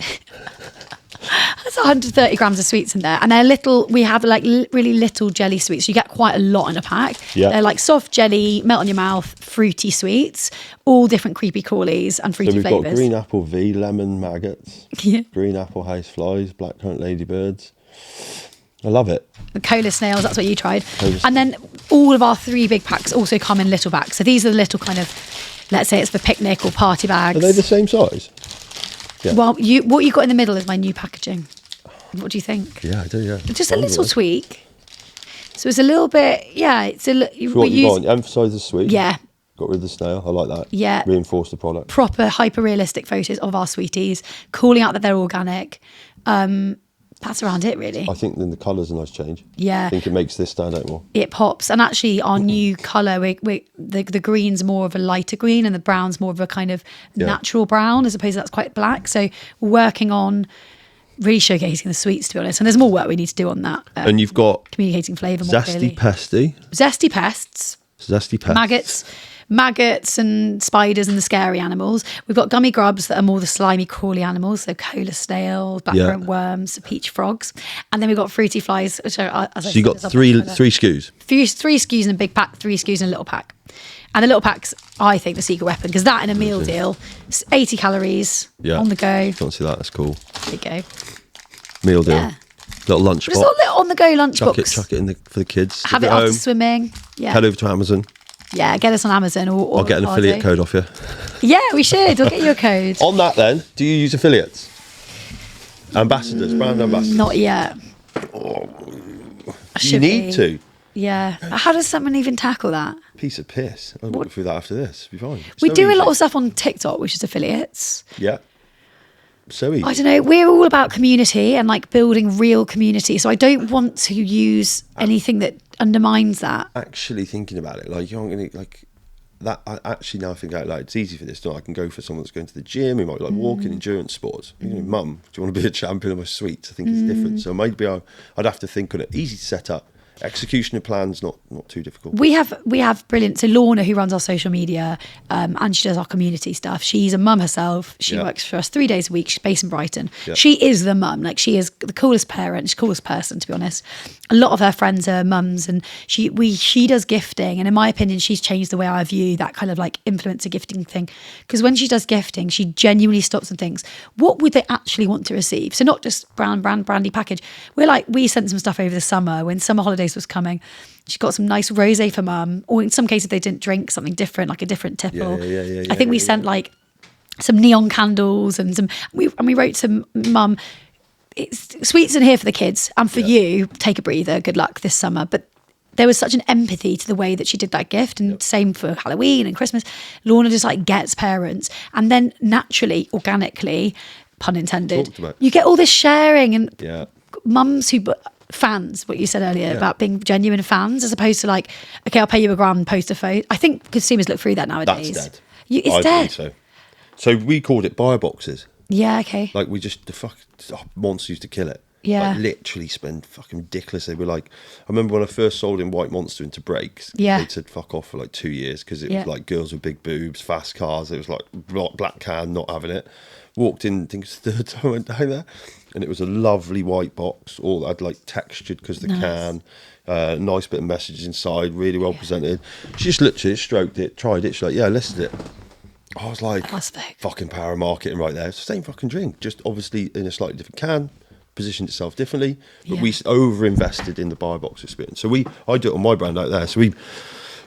There's 130 grams of sweets in there, and they're little. We have like really little jelly sweets. You get quite a lot in a pack. Yeah. They're like soft jelly, melt in your mouth, fruity sweets, all different creepy crawlies and fruity So we've flavours. got green apple V, lemon maggots, Yeah. green apple house flies, blackcurrant ladybirds. I love it. The cola snails, that's what you tried. And then all of our 3 big packs also come in little bags. So these are the little kind of, let's say it's for picnic or party bags. Are they the same size? Yeah. Well, what you got in the middle is my new packaging. What do you think? Yeah, I do, yeah. Just a little tweak. So it's a little bit, it's a little. So what you want? Emphasise the sweet. Yeah. Got rid of the snail. I like that. Yeah. Reinforce the product. Proper hyper realistic photos of our sweeties, calling out that they're organic. That's around it, really. I think then the colour's a nice change. Yeah. I think it makes this stand out more. It pops. And actually our new colour, the green's more of a lighter green and the brown's more of a kind of natural brown, as opposed to that's quite black. So we're working on really showcasing the sweets, to be honest. And there's more work we need to do on that. And you've got communicating flavour more clearly. Zesty pests. Maggots and spiders and the scary animals. We've got gummy grubs that are more the slimy, crawly animals, so cola snails, blackcurrant worms, peach frogs, and then we've got fruity flies, which are. So you got three SKUs. Three SKUs in a big pack, 3 SKUs in a little pack, and the little packs, I think, the secret weapon, because that in a meal deal, 80 calories on the go. Can't see that. That's cool. There you go. Meal deal. Yeah. Little lunch box. Just a little on the go lunch box. Chuck it in for the kids. Have it after swimming. Yeah. Head over to Amazon. Yeah, get us on Amazon or I'll get an affiliate code off you. Yeah, we should. We'll get you a code. On that then, do you use affiliates? Ambassadors, brand ambassadors? Not yet. You need to. Yeah. How does someone even tackle that? Piece of piss. I'll walk through that after this. It'll be fine. We do a lot of stuff on TikTok, which is affiliates. Yeah. So easy. I don't know. We're all about community and like building real community. So I don't want to use anything that undermines that. Actually thinking about it, like, you aren't going to, like, that, I actually now think out loud, it's easy for this. So I can go for someone that's going to the gym, who might like walking, endurance sports. You know, Mum, do you want to be a champion of my sweets? I think it's different. So maybe I'd have to think on it. Easy to set up. Execution of plans not too difficult. We have brilliant. So Lorna, who runs our social media, and she does our community stuff. She's a mum herself. She works for us 3 days a week. She's based in Brighton. She is the mum. Like, she is the coolest parent. She's the coolest person, to be honest. A lot of her friends are mums, and she does gifting. And in my opinion, she's changed the way I view that kind of like influencer gifting thing. Because when she does gifting, she genuinely stops and thinks, what would they actually want to receive? So not just brandy package. We sent some stuff over the summer when summer holidays was coming. She got some nice rosé for mum, or in some cases they didn't drink, something different, like a different tipple. I think we sent like some neon candles and we wrote to mum, it's sweets in here for the kids and for you, take a breather, good luck this summer. But there was such an empathy to the way that she did that gift, and same for Halloween and Christmas. Lorna just like gets parents, and then naturally, organically, pun intended, you get all this sharing and mums who fans, what you said earlier about being genuine fans, as opposed to like, okay, I'll pay you £1, post a photo. I think consumers look through that nowadays. That's dead. It's dead. So we called it buyer boxes. Yeah, okay. Like, the monster used to kill it. Yeah. Like literally spend fucking ridiculous. They were like, I remember when I first sold in White Monster into Breaks. Yeah. They said fuck off for like 2 years because it was like girls with big boobs, fast cars. It was like black can, not having it. Walked in, I think it's the third time I went down there, and it was a lovely white box, all had like textured because the can, nice bit of messages inside, really well presented. She just looked at it, stroked it, tried it. She's like, yeah, I listed it. I was like, fucking power of marketing right there. It's the same fucking drink, just obviously in a slightly different can, positioned itself differently, but we over-invested in the buy box experience. So I do it on my brand out there. So we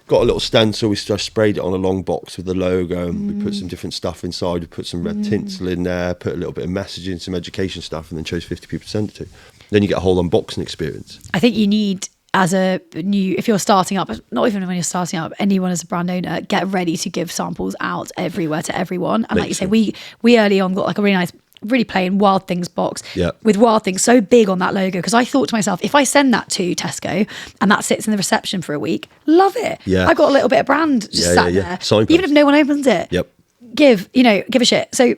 got a little stencil, we just sprayed it on a long box with the logo, and we put some different stuff inside, we put some red tinsel in there, put a little bit of messaging, some education stuff, and then chose 50 people to send it to. Then you get a whole unboxing experience. I think you need, as a new, if you're starting up, not even when you're starting up, anyone as a brand owner, get ready to give samples out everywhere to everyone. And like you say, we early on got like a really nice, really plain Wild Thingz box with Wild Thingz so big on that logo, because I thought to myself, if I send that to Tesco and that sits in the reception for a week, love it. I got a little bit of brand just sat there. Signpost. Even if no one opens it, give a shit. So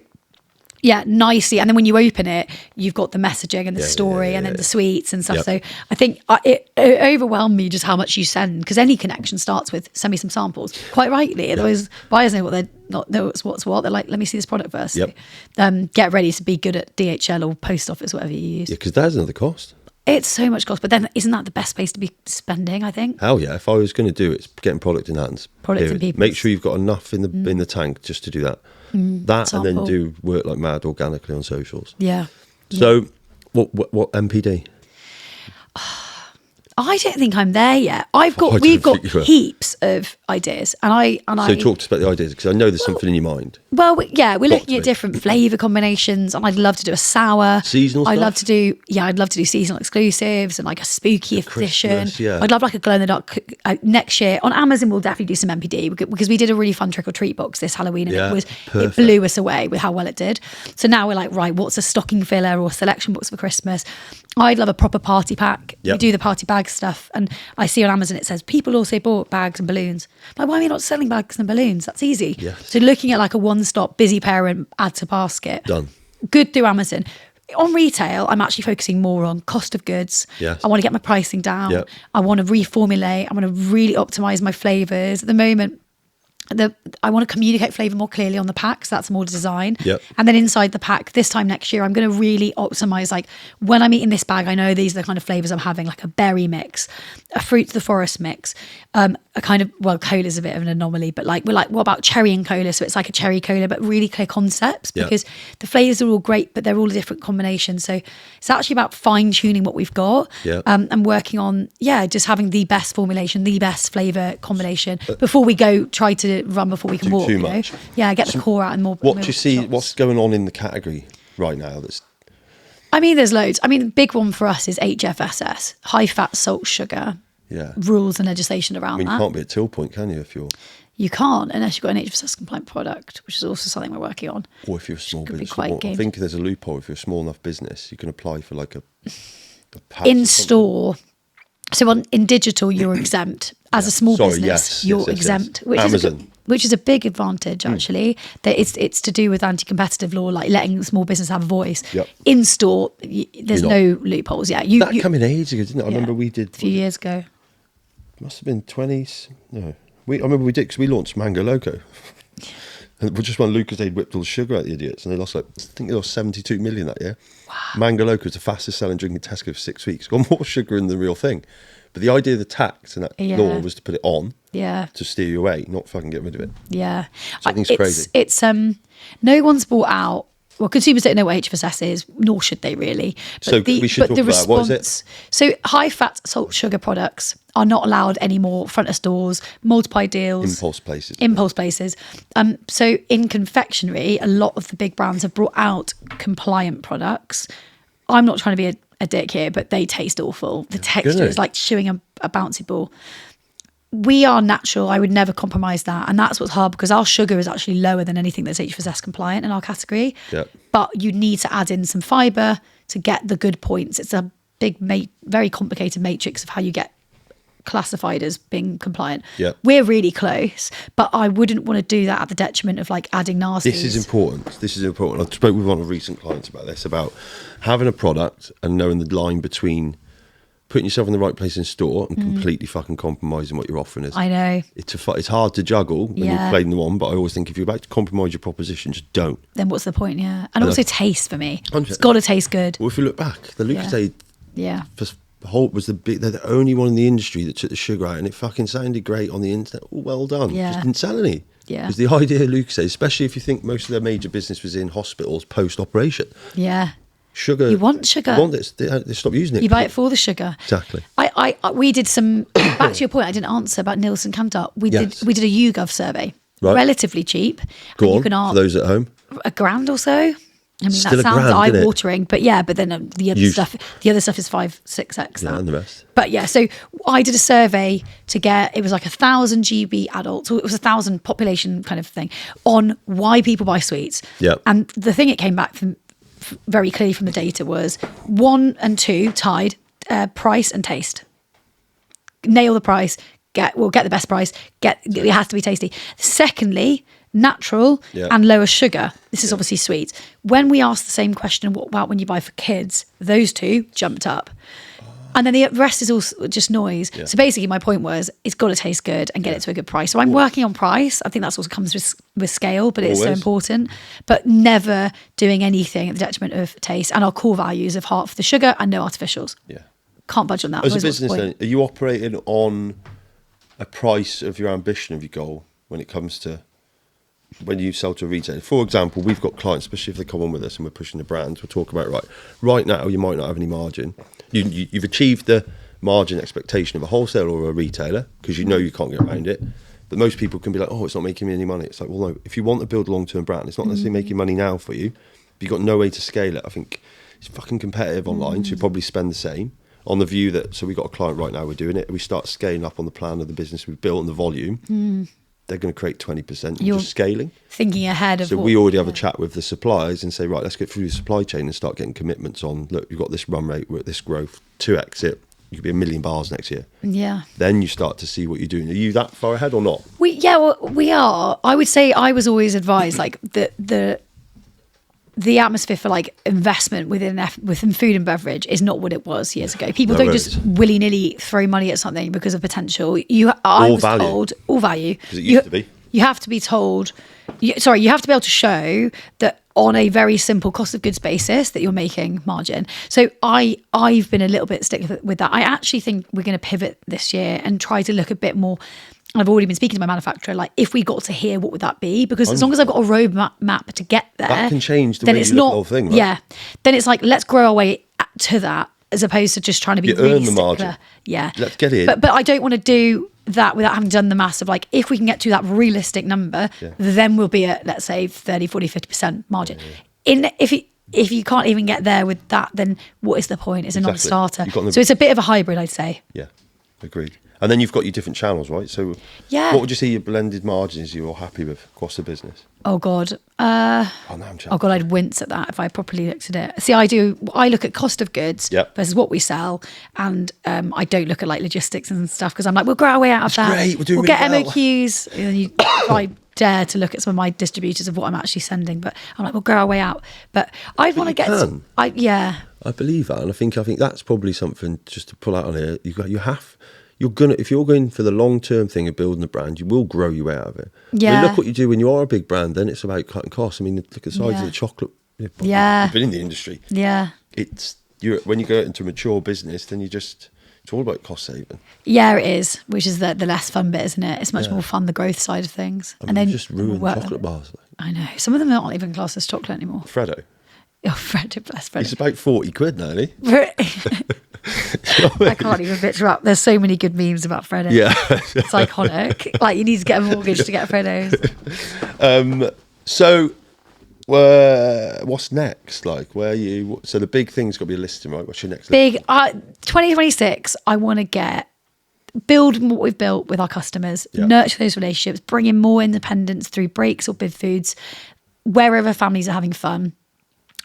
nicely, and then when you open it, you've got the messaging and the story and then the sweets and stuff. So I think it overwhelmed me just how much you send, because any connection starts with send me some samples, quite rightly. Otherwise buyers know what they're not know what's what. They're like, let me see this product first. So, get ready to be good at DHL or post office, whatever you use. Because there's another cost. It's so much cost, but then isn't that the best place to be spending, I think? Hell yeah. If I was going to do it, it's getting product in hands. Product in people. Make sure you've got enough in the tank just to do that. That Sample. And then do work like mad organically on socials. Yeah. So what MPD? I don't think I'm there yet. We've got heaps of ideas, and So talk to us about the ideas, because I know there's something in your mind. Well, we're looking at different flavour combinations, and I'd love to do a sour. Seasonal stuff? I'd love to do seasonal exclusives and like a spooky edition. I'd love like a glow in the dark next year. On Amazon, we'll definitely do some MPD, because we did a really fun trick or treat box this Halloween, and it blew us away with how well it did. So now we're like, right, what's a stocking filler or selection box for Christmas? I'd love a proper party pack. We do the party bag stuff, and I see on Amazon it says people also bought bags and balloons. Like, why are we not selling bags and balloons? That's easy. So looking at like a one-stop busy parent, add to basket. Done. Good through Amazon. On retail, I'm actually focusing more on cost of goods. I want to get my pricing down. I want to reformulate. I want to really optimize my flavors. At the moment, I want to communicate flavour more clearly on the pack, so that's more design. And then inside the pack, this time next year, I'm going to really optimise, like, when I'm eating this bag, I know these are the kind of flavours I'm having, like a berry mix, a fruit to the forest mix, a kind of, well, cola's a bit of an anomaly, but like, we're like, what about cherry and cola? So it's like a cherry cola, but really clear concepts, because the flavours are all great, but they're all a different combination. So it's actually about fine-tuning what we've got and working on, just having the best formulation, the best flavour combination before we go try to run before we can walk. Too much. Get the core out and more. What do you see? What's going on in the category right now? There's loads. The big one for us is HFSS, high fat, salt, sugar. Rules and legislation around that. You can't be at till point, can you? You can't unless you've got an HFSS compliant product, which is also something we're working on. Or if you're a small business, I think there's a loophole. If you're a small enough business, you can apply for like a in store. So in digital, you're exempt. As a small business, you're exempt, which is a big advantage, actually. That it's to do with anti-competitive law, like letting small business have a voice. In store, there's no loopholes. That came in ages ago, didn't it? I remember we did a few years ago. Must have been 20s. No, I remember we did, because we launched Mango Loco. And just when Lucas, they'd whipped all the sugar out the idiots, and they lost, I think they lost 72 million that year. Wow. Mango Loco was the fastest selling drink in Tesco for 6 weeks. Got more sugar in the real thing. But the idea of the tax and that law was to put it on to steer you away, not fucking get rid of it. So I think it's crazy. It's no one's bought out. Well, consumers don't know what HFSS is, nor should they really. But we should talk about what is it? So high fat, salt, sugar products are not allowed anymore front of stores, multiply deals. Impulse places. So in confectionery, a lot of the big brands have brought out compliant products. I'm not trying to be a dick here, but they taste awful. The texture is like chewing a bouncy ball. We are natural. I would never compromise that. And that's what's hard, because our sugar is actually lower than anything that's HFSS compliant in our category. But you need to add in some fibre to get the good points. It's a big, very complicated matrix of how you get classified as being compliant. Yeah. We're really close, but I wouldn't want to do that at the detriment of like adding nasties. This is important. I spoke with one of recent clients about this, about having a product and knowing the line between putting yourself in the right place in store and completely fucking compromising what you're offering is. I know. It's hard to juggle when you're playing them on, but I always think if you're about to compromise your proposition, just don't. Then what's the point? Yeah. And also taste for me. 100%. It's got to taste good. Well, if you look back, the Lucozade was they're the only one in the industry that took the sugar out, and it fucking sounded great on the internet. Oh, well done. Yeah. Just didn't sell any. Yeah. Because the idea of Lucozade, especially if you think most of their major business was in hospitals post-operation. Yeah. Sugar. You want sugar. You want it. They stop using it. You buy it for the sugar. Exactly. We did some, back to your point, I didn't answer about Nielsen Kantar. We did a YouGov survey. Right. Relatively cheap. Go on, you can for those at home. £1,000 or so. I mean, Still that sounds £1,000, eye-watering, but then the other stuff is 5-6x. Yeah, and the rest. But yeah, so I did a survey to get, it was like 1,000 GB adults, or it was 1,000 population kind of thing, on why people buy sweets. Yeah. And the thing it came back from very clearly from the data was 1 and 2 tied, price and taste. Nail the price, get the best price, it has to be tasty. Secondly, natural and lower sugar. This is obviously sweet. When we asked the same question, what about when you buy for kids, those two jumped up. And then the rest is all just noise. Yeah. So basically my point was, it's got to taste good and get it to a good price. So I'm working on price. I think that's also comes with scale, but it's so important. But never doing anything at the detriment of taste and our core values of half the sugar and no artificials. Yeah. Can't budge on that. As a business then, are you operating on a price of your ambition of your goal when it comes to when you sell to a retailer? For example, we've got clients, especially if they come on with us and we're pushing the brands, we're talking about, right now you might not have any margin. You've achieved the margin expectation of a wholesaler or a retailer because you know you can't get around it. But most people can be like, oh, it's not making me any money. It's like, well, no, if you want to build a long-term brand, it's not necessarily making money now for you, but you've got no way to scale it. I think it's fucking competitive online, so you probably spend the same. On the view that, so we've got a client right now, we're doing it, we start scaling up on the plan of the business we've built and the volume, they're going to create 20% You're just scaling. Thinking ahead of So we already have a chat with the suppliers and say, right, let's get through the supply chain and start getting commitments on, look, you've got this run rate, we're at this growth, to exit, you could be 1 million bars next year. Yeah. Then you start to see what you're doing. Are you that far ahead or not? We are. I would say I was always advised, like, the atmosphere for like investment within food and beverage is not what it was years ago. People don't just willy-nilly throw money at something because of potential. I was told all value. Because it used to be. You have to be told. You have to be able to show that on a very simple cost of goods basis that you're making margin. So I've been a little bit stick with that. I actually think we're going to pivot this year and try to look a bit more. I've already been speaking to my manufacturer, like, if we got to here, what would that be? Because as long as I've got a roadmap to get there, that can change the way you look at the whole thing, right? Yeah. Then it's like, let's grow our way to that, as opposed to just trying to be really earn the margin. Yeah. Let's get in. But I don't want to do that without having done the maths of like, if we can get to that realistic number, then we'll be at, let's say, 30, 40, 50% margin. Yeah. If you can't even get there with that, then what is the point? It's a non-starter. So it's a bit of a hybrid, I'd say. Yeah, agreed. And then you've got your different channels, right? So what would you say your blended margins you're happy with across the business? Oh, God. I'd wince at that if I properly looked at it. See, I look at cost of goods versus what we sell. And I don't look at like logistics and stuff because I'm like, we'll grow our way out of that. Great, we're doing we'll get really MOQs. And I dare to look at some of my distributors of what I'm actually sending. But I'm like, we'll grow our way out. But I want to get... I believe that. And I think that's probably something just to pull out on here. If you're going for the long-term thing of building a brand, you will grow your way out of it. Yeah. I mean, look what you do when you are a big brand, then it's about cutting costs. I mean, look at the size of the chocolate. You've been in the industry. Yeah. When you go into a mature business, then it's all about cost saving. Yeah, it is, which is the less fun bit, isn't it? It's much more fun, the growth side of things. I mean, and then just ruin chocolate bars. I know. Some of them aren't even classed as chocolate anymore. Freddo. Oh, Freddo, bless Freddo. It's about 40 quid now, isn't it? I can't even picture up. There's so many good memes about Freddo. Yeah. It's iconic. Like, you need to get a mortgage to get Freddos. So, what's next? Like, so the big thing's got to be a listing, right? What's your next big 2026, I want to build what we've built with our customers, nurture those relationships, bring in more independence through breaks or bid foods, wherever families are having fun,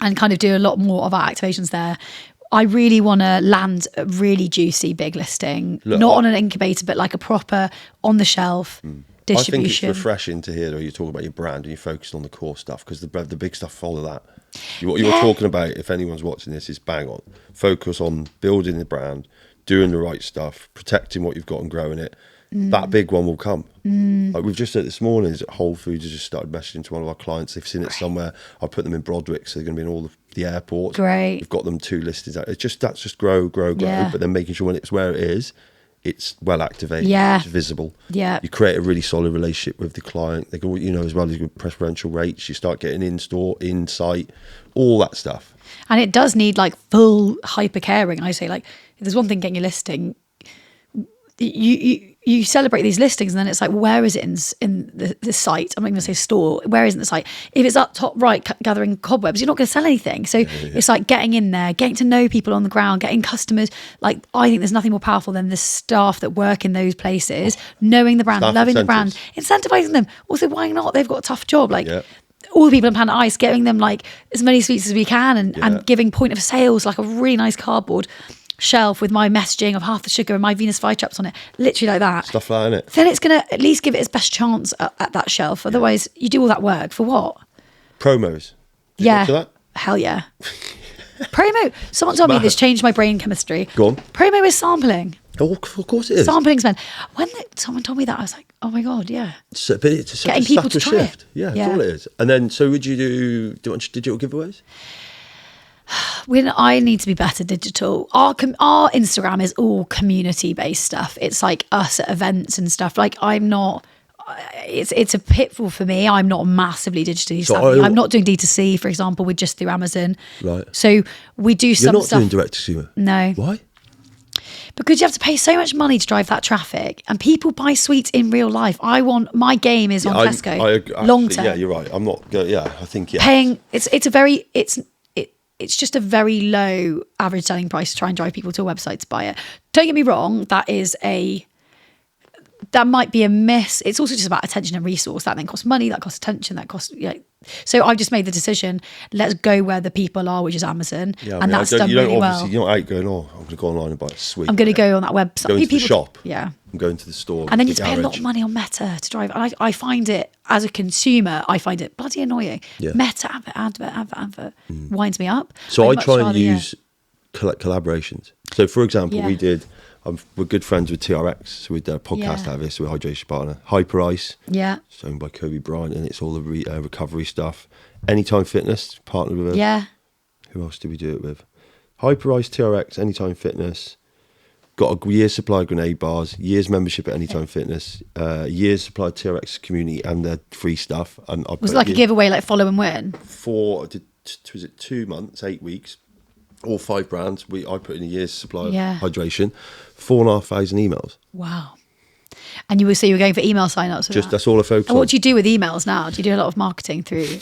and kind of do a lot more of our activations there. I really want to land a really juicy big listing, not on an incubator, but like a proper on the shelf distribution. I think it's refreshing to hear that you talk about your brand and you're focused on the core stuff, because the big stuff follow that. What you're talking about, if anyone's watching this, is bang on. Focus on building the brand, doing the right stuff, protecting what you've got and growing it. That big one will come. Like we've just said this morning, is that Whole Foods has just started messaging to one of our clients. They've seen it somewhere. I put them in Broadwick, so they're going to be in all the airports. Great. We've got them 2 listings out. That's just grow. Yeah. But then making sure when it's where it is, it's well activated. Yeah. It's visible. Yeah. You create a really solid relationship with the client. They go, as well as good preferential rates. You start getting in store, in site, all that stuff. And it does need like full hyper caring. I say, like, if there's one thing getting your listing, you celebrate these listings, and then it's like, where is it in the site? I'm not even going to say store. Where is it in the site? If it's up top right, gathering cobwebs, you're not going to sell anything. So it's like getting in there, getting to know people on the ground, getting customers. Like, I think there's nothing more powerful than the staff that work in those places, knowing the brand, loving the brand, incentivizing them. Also, why not? They've got a tough job. Like, all the people in Planet Ice, getting them like as many sweets as we can, and giving point of sales, like a really nice cardboard shelf with my messaging of half the sugar and my Venus flytraps on it, literally like that. Stuff like that, innit? Then it's going to at least give it its best chance at that shelf. Otherwise, you do all that work for what? Promos. Did you watch that? Hell yeah. Promo. Someone told me this changed my brain chemistry. Go on. Promo is sampling. Oh, of course it is. Sampling spend. When someone told me that, I was like, oh my God, yeah. But it's getting people to try shift. it. Yeah, that's all it is. And then, so would you do digital giveaways? I need to be better digital. Our Instagram is all community based stuff. It's like us at events and stuff. Like, I'm not. It's a pitfall for me. I'm not massively digitally savvy. I'm not doing D2C, for example. We're just through Amazon. Right. So we do some stuff. You're not doing direct to consumer. No. Why? Because you have to pay so much money to drive that traffic, and people buy sweets in real life. My game is on Tesco. Long term. Yeah, you're right. I'm not. Yeah, I think paying. It's just a very low average selling price to try and drive people to a website to buy it. Don't get me wrong, that might be a miss. It's also just about attention and resource. That then costs money, that costs attention, that costs, So I've just made the decision, let's go where the people are, which is Amazon. Yeah, and that's done really well. You're not out going, I'm going to go online and buy a sweet. I'm going to go on that website. Going to the shop. Yeah. I'm going to the store. And then you have to pay a lot of money on Meta to drive. And I find it, as a consumer, I find it bloody annoying. Yeah. Meta, advert, winds me up. So I try and use collaborations. So for example, we're good friends with TRX, so we did a podcast out of this with Hydration Partner. Hyper Ice, it's owned by Kobe Bryant, and it's all the recovery stuff. Anytime Fitness, partnered with it. Who else did we do it with? Hyper Ice, TRX, Anytime Fitness. Got a year's supply of grenade bars, year's membership at Anytime Fitness, year's supply of TRX community and their free stuff. And was it like a giveaway, like follow and win? Was it 2 months, 8 weeks? All 5 brands. I put in a year's supply of hydration, 4,500 emails. Wow. And you were going for email sign-ups? That's all I focus on. And what do you do with emails now? Do you do a lot of marketing through?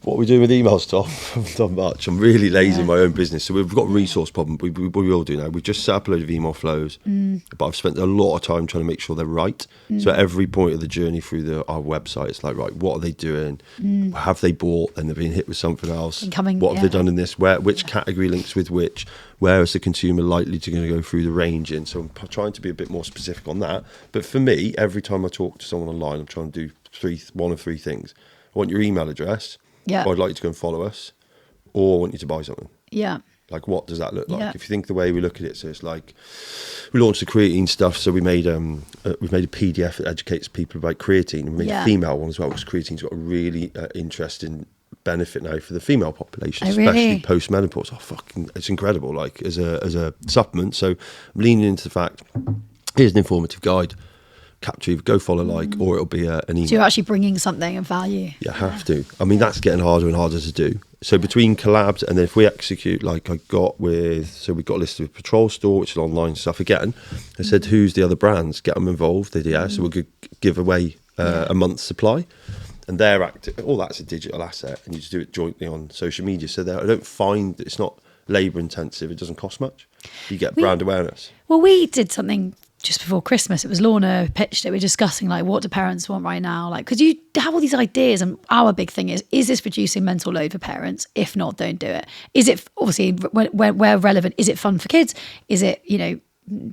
What we do with emails, Tom? I haven't done much. I'm really lazy in my own business. So we've got a resource problem. We will do now. We've just set up a load of email flows, but I've spent a lot of time trying to make sure they're right. So at every point of the journey through our website, it's like, right, what are they doing? Have they bought and they've been hit with something else? What have they done in this? Which category links with which? Where is the consumer likely to go through the range in? So I'm trying to be a bit more specific on that. But for me, every time I talk to someone online, I'm trying to do one of three things. I want your email address. Yeah. Or I'd like you to go and follow us, or I want you to buy something. Yeah. Like, what does that look like? Yeah. If you think the way we look at it, so it's like we launched the creatine stuff. So we made we've made a PDF that educates people about creatine. We made a female one as well, because creatine's got a really interesting benefit now for the female population, especially post-menopause. It's incredible. Like as a supplement. So I'm leaning into the fact, here's an informative guide. Capture, go follow, or it'll be an email. So you're actually bringing something of value. You have to. I mean, that's getting harder and harder to do. So between collabs, and then if we execute, like we got a list with Patrol Store, which is online stuff again. I said, who's the other brands? Get them involved. They did, so we could give away a month's supply. And they're active. All that's a digital asset, and you just do it jointly on social media. So I don't find that it's not labour intensive. It doesn't cost much. You get brand awareness. Well, we did something just before Christmas, it was Lorna who pitched it. We're discussing like, what do parents want right now? Like, because you have all these ideas, and our big thing is this reducing mental load for parents? If not, don't do it. Is it, obviously, where relevant, is it fun for kids? Is it,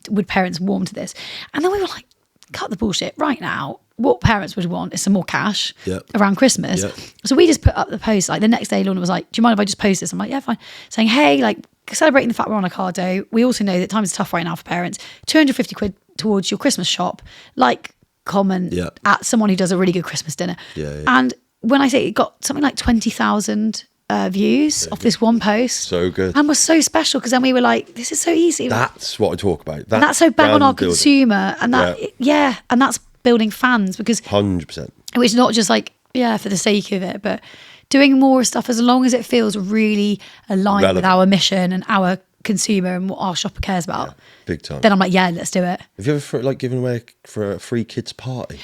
would parents warm to this? And then we were like, cut the bullshit right now. What parents would want is some more cash around Christmas. Yep. So we just put up the post. Like the next day, Lorna was like, do you mind if I just post this? I'm like, yeah, fine. Saying, hey, like, celebrating the fact we're on a Ocado. We also know that times are tough right now for parents. 250 quid towards your Christmas shop. Like, comment at someone who does a really good Christmas dinner. And when I say it got something like 20,000 views off this one post. So good. And was so special, because then we were like, this is so easy. That's what I talk about. That's so bang on our consumer. And that, and that's building fans, because 100%. It's not just like, for the sake of it, but doing more stuff as long as it feels really aligned with our mission and our consumer and what our shopper cares about. Big time. Then I'm like, let's do it. Have you ever given away for a free kids party?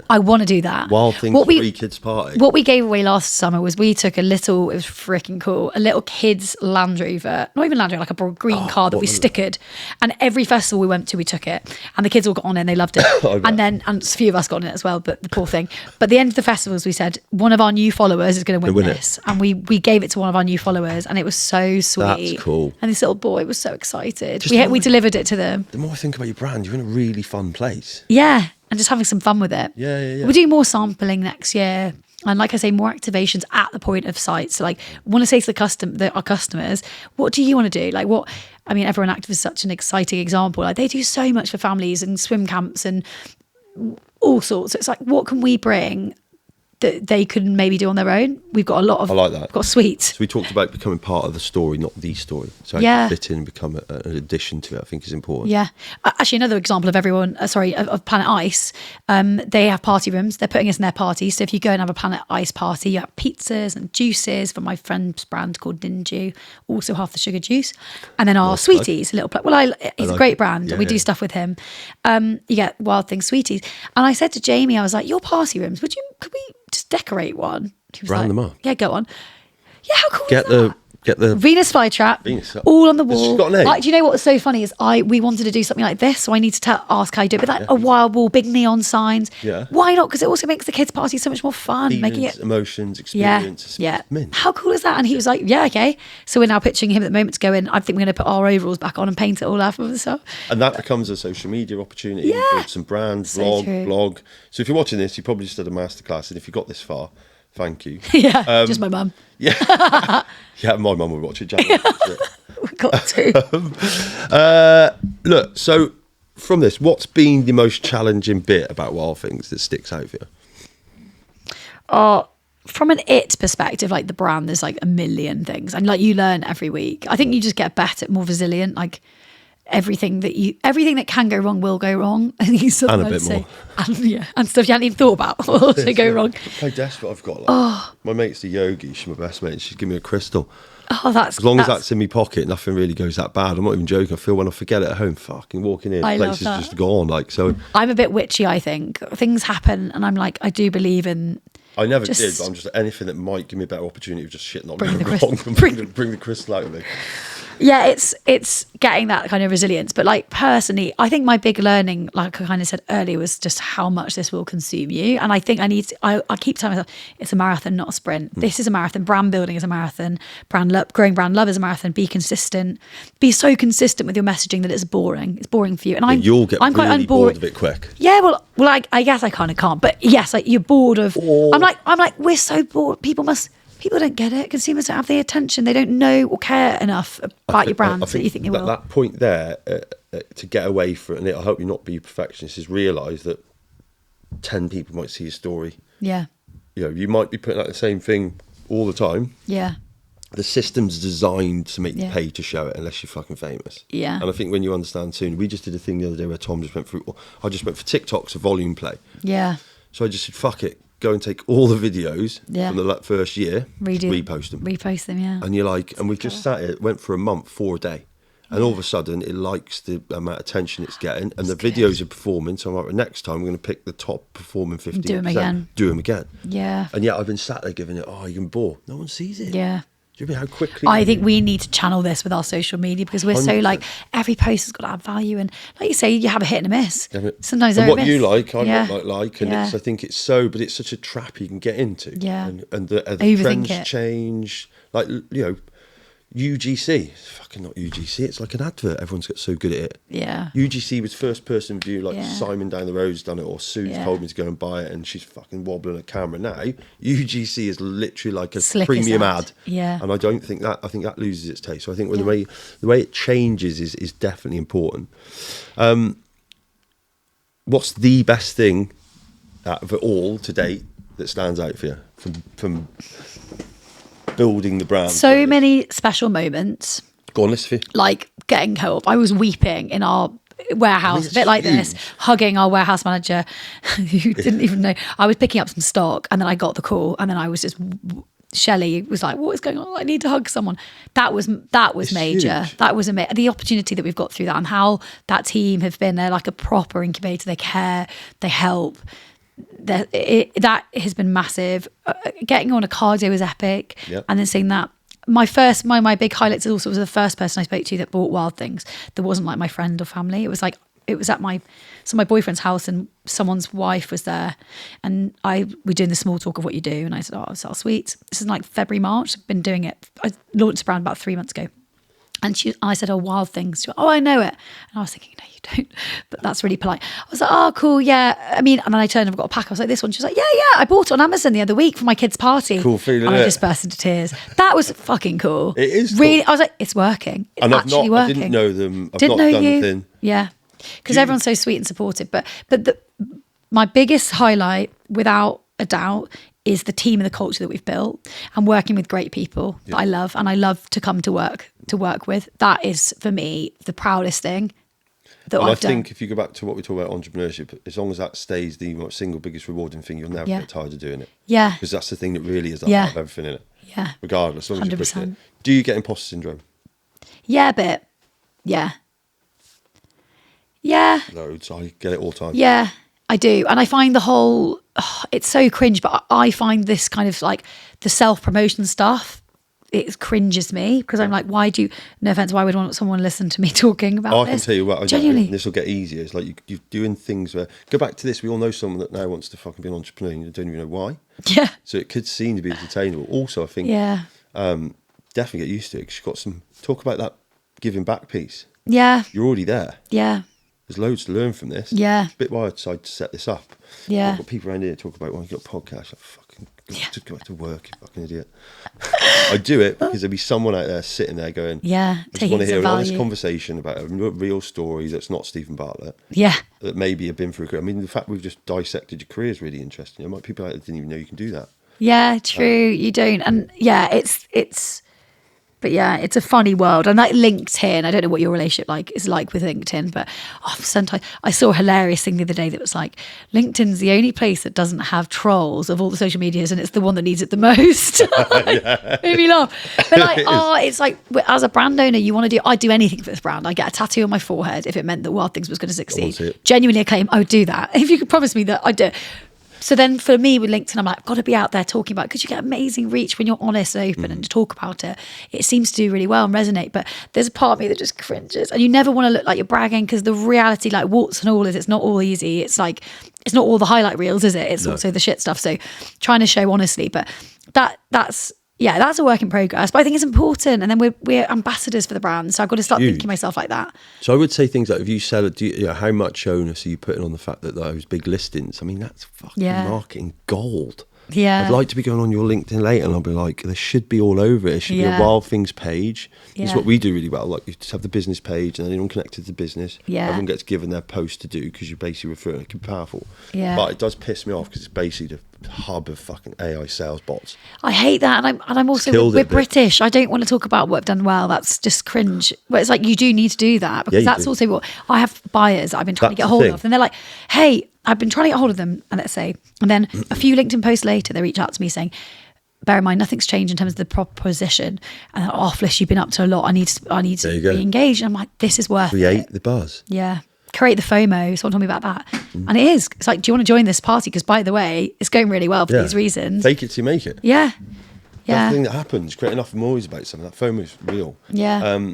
I want to do that. Wild Thingz free kids party. What we gave away last summer was we took it was freaking cool, a little kids Land Rover, not even Land Rover, like a green car that we stickered. And every festival we went to, we took it. And the kids all got on it and they loved it. And a few of us got on it as well, but the poor thing. But at the end of the festivals, we said, one of our new followers is going to win this. And we gave it to one of our new followers, and it was so sweet. That's cool. And this little boy was so excited. We delivered it to them. The more I think about your brand, you're in a really fun place. Yeah, and just having some fun with it. Yeah. We'll do more sampling next year. And like I say, more activations at the point of site. So like, I want to say to our customers, what do you want to do? Like Everyone Active is such an exciting example. Like, they do so much for families and swim camps and all sorts. So it's like, what can we bring that they could maybe do on their own? We've got a lot of, I like that. We've got sweets. So we talked about becoming part of the story, not the story. So fit in and become an addition to it, I think, is important. Yeah. Actually, another example of of Planet Ice, they have party rooms. They're putting us in their parties. So if you go and have a Planet Ice party, you have pizzas and juices from my friend's brand called Ninju, also half the sugar juice. And then our sweeties, a little he's a great brand. We do stuff with him. You get Wild Thingz sweeties. And I said to Jamie, I was like, your party rooms, could we just decorate one? He was Round them up. Yeah, go on. Yeah, how cool is that? Get the Venus flytrap all on the wall. She's got an name. Do you know what's so funny is we wanted to do something like this, so I need to ask how you do it. But a wild wall, big neon signs. Yeah. Why not? Because it also makes the kids' party so much more fun. Feelings, making it emotions, experience. Yeah. Mint. How cool is that? And he was like, yeah, okay. So we're now pitching him at the moment to go in. I think we're going to put our overalls back on and paint it all up and stuff. And that becomes a social media opportunity. Yeah. Some brand, So blog. So if you're watching this, you probably just did a masterclass. And if you got this far, thank you. Yeah, just my mum. Yeah. Yeah, my mum would watch it. We've got to. Look, so from this, what's been the most challenging bit about Wild Thingz that sticks out for you? From an perspective, like the brand, there's like a million things. And like you learn every week. I think you just get better, more resilient. Like everything that can go wrong will go wrong. I think and a bit more. And stuff you hadn't even thought about will also go wrong. How desperate I've got. My mate's the yogi. She's my best mate. She's given me a crystal. Oh, as long as that's in my pocket, nothing really goes that bad. I'm not even joking. I feel when I forget it at home, fucking walking in, place is just gone. So I'm a bit witchy. I think things happen, and I'm like, I do believe in. I never did, but I'm just anything that might give me a better opportunity of just shit not bring going wrong. Bring the crystal out of me. Yeah, it's getting that kind of resilience. But like personally, I think my big learning, like I kind of said earlier, was just how much this will consume you. And I think I keep telling myself, it's a marathon, not a sprint. This is a marathon. Brand building is a marathon. Growing brand love is a marathon. Be consistent. Be so consistent with your messaging that it's boring. It's boring for you. And you'll get really bored of it quick. Yeah, well, I guess I kind of can't. But yes, like you're bored of. I'm like, we're so bored. People don't get it. Consumers don't have the attention. They don't know or care enough about your brand that you think they will. That point there, to get away from it, and I hope you not be a perfectionist, is realise that 10 people might see your story. Yeah. You might be putting out the same thing all the time. Yeah. The system's designed to make you pay to show it unless you're fucking famous. Yeah. And I think when you understand soon, we just did a thing the other day where Tom just went through, I just went for TikTok's a volume play. Yeah. So I just said, fuck it. Go and take all the videos from the first year, repost them. Yeah. And you're like, and we've just sat here, it went for a month, 4 a day. And all of a sudden, it likes the amount of attention it's getting. And the videos are performing. So I'm like, next time, we're going to pick the top performing 15%. Do them again. Do them again. Yeah. And yet I've been sat there giving it, you can bore. No one sees it. Yeah. Do you mean how quickly? I think we need to channel this with our social media because we're 100%. So like every post has got to add value, and like you say, you have a hit and a miss. Yeah, sometimes they're what a miss. You like, I like, and I think it's but it's such a trap you can get into. Yeah, and the trends change. Like UGC, it's fucking not UGC. It's like an advert. Everyone's got so good at it. Yeah. UGC was first person view. Like Simon down the road's done it, or Sue's told me to go and buy it, and she's fucking wobbling a camera now. UGC is literally like a premium ad. Yeah. And I don't think that. I think that loses its taste. So I think the way it changes is definitely important. What's the best thing out of it all to date that stands out for you from building the brand? So many special moments. Go on, list like getting help. I was weeping in our warehouse, a bit like this, hugging our warehouse manager who didn't even know. I was picking up some stock, and then I got the call, and then I was just, Shelley was like, what is going on? I need to hug someone. That was major. Huge. That was the opportunity that we've got through that, and how that team have been there like a proper incubator. They care, they help. That has been massive. Getting on a cardio was epic. Yep. And then seeing that, my big highlights also was the first person I spoke to that bought Wild Thingz. That wasn't like my friend or family. It was at my boyfriend's house, and someone's wife was there, and we're doing the small talk of what you do, and I said, I sell sweets. This is like February, March. I've been doing it. I launched the brand about 3 months ago. And I said, Wild Thingz. She went, I know it. And I was thinking, no, you don't. But that's really polite. I was like, oh, cool, yeah. I mean, and then I turned and I've got a pack. I was like, this one. She was like, yeah, I bought it on Amazon the other week for my kid's party. Cool feeling. And I just burst into tears. That was fucking cool. It is cool. Really, I was like, it's working. It's actually working. I didn't know them. I've didn't not know done you. Anything. Yeah. Because everyone's so sweet and supportive. But my biggest highlight, without a doubt, is the team and the culture that we've built, and working with great people that I love, and I love to come to work with. That is, for me, the proudest thing that I've done. I think if you go back to what we talk about entrepreneurship, as long as that stays the single biggest rewarding thing, you'll never get tired of doing it. Yeah. Because that's the thing that really is the heart of everything in it. Yeah. Regardless, as long as you push it. Do you get imposter syndrome? Yeah, a bit. Yeah. Yeah. Loads. I get it all the time. Yeah, I do. And I find it's so cringe, but I find this kind of like the self-promotion stuff, it cringes me, because I'm like, no offense, why would someone listen to me talking about this? I can tell you what, genuinely. This will get easier. It's like you're doing things where, go back to this, we all know someone that now wants to fucking be an entrepreneur and you don't even know why. Yeah. So it could seem to be attainable. Also, I think, definitely get used to it, because you've got talk about that giving back piece. Yeah. You're already there. Yeah. There's loads to learn from this. Yeah. It's a bit why I decided to set this up. Yeah. I've got people around here talk about, you've got a podcast. Like, fucking, just go back to work, you fucking idiot. I do it because there'll be someone out there sitting there going, I just want to hear an honest conversation about a real story that's not Stephen Bartlett. Yeah. That maybe have been through a career. I mean, the fact we've just dissected your career is really interesting. There might be people out there didn't even know you can do that. Yeah, true. You don't. And but yeah, it's a funny world. And like LinkedIn, I don't know what your relationship is like with LinkedIn, but sometimes I saw a hilarious thing the other day that was like, LinkedIn's the only place that doesn't have trolls of all the social medias, and it's the one that needs it the most. Made me laugh. But like, it's like, as a brand owner, I'd do anything for this brand. I'd get a tattoo on my forehead if it meant that Wild Thingz was going to succeed. Genuinely, I claim I would do that. If you could promise me that, I'd do it. So then for me with LinkedIn, I'm like, I've got to be out there talking about it, because you get amazing reach when you're honest and open and to talk about it. It seems to do really well and resonate. But there's a part of me that just cringes. And you never want to look like you're bragging, because the reality, like warts and all, is it's not all easy. It's like, it's not all the highlight reels, is it? It's also the shit stuff. So trying to show honestly. But that's a work in progress, but I think it's important. And then we're ambassadors for the brand, so I've got to start thinking myself like that. So I would say things like, if you sell it, how much onus are you putting on the fact that those big listings? I mean, that's fucking marketing gold. Yeah, I'd like to be going on your LinkedIn later, and I'll be like, there should be all over it. It should be a Wild Thingz page. It's what we do really well. Like, you just have the business page, and then anyone connected to the business, everyone gets given their post to do, because you're basically referring. It can be powerful. Yeah, but it does piss me off, because it's basically the hub of fucking AI sales bots. I hate that, and I'm also, we're British. I don't want to talk about what I've done well. That's just cringe. But it's like, you do need to do that, because that's also what I have buyers that I've been trying to get hold of, and they're like, hey, I've been trying to get hold of them, and let's say, and then a few LinkedIn posts later, they reach out to me saying, bear in mind, nothing's changed in terms of the proposition. And Fliss, you've been up to a lot. I need to be engaged. And I'm like, this is worth Create the buzz. Yeah. Create the FOMO. Someone told me about that. And it is. It's like, do you want to join this party? Because by the way, it's going really well for these reasons. Fake it till you make it. Yeah. Yeah. That thing that happens, create enough noise about something. That FOMO is real. Yeah.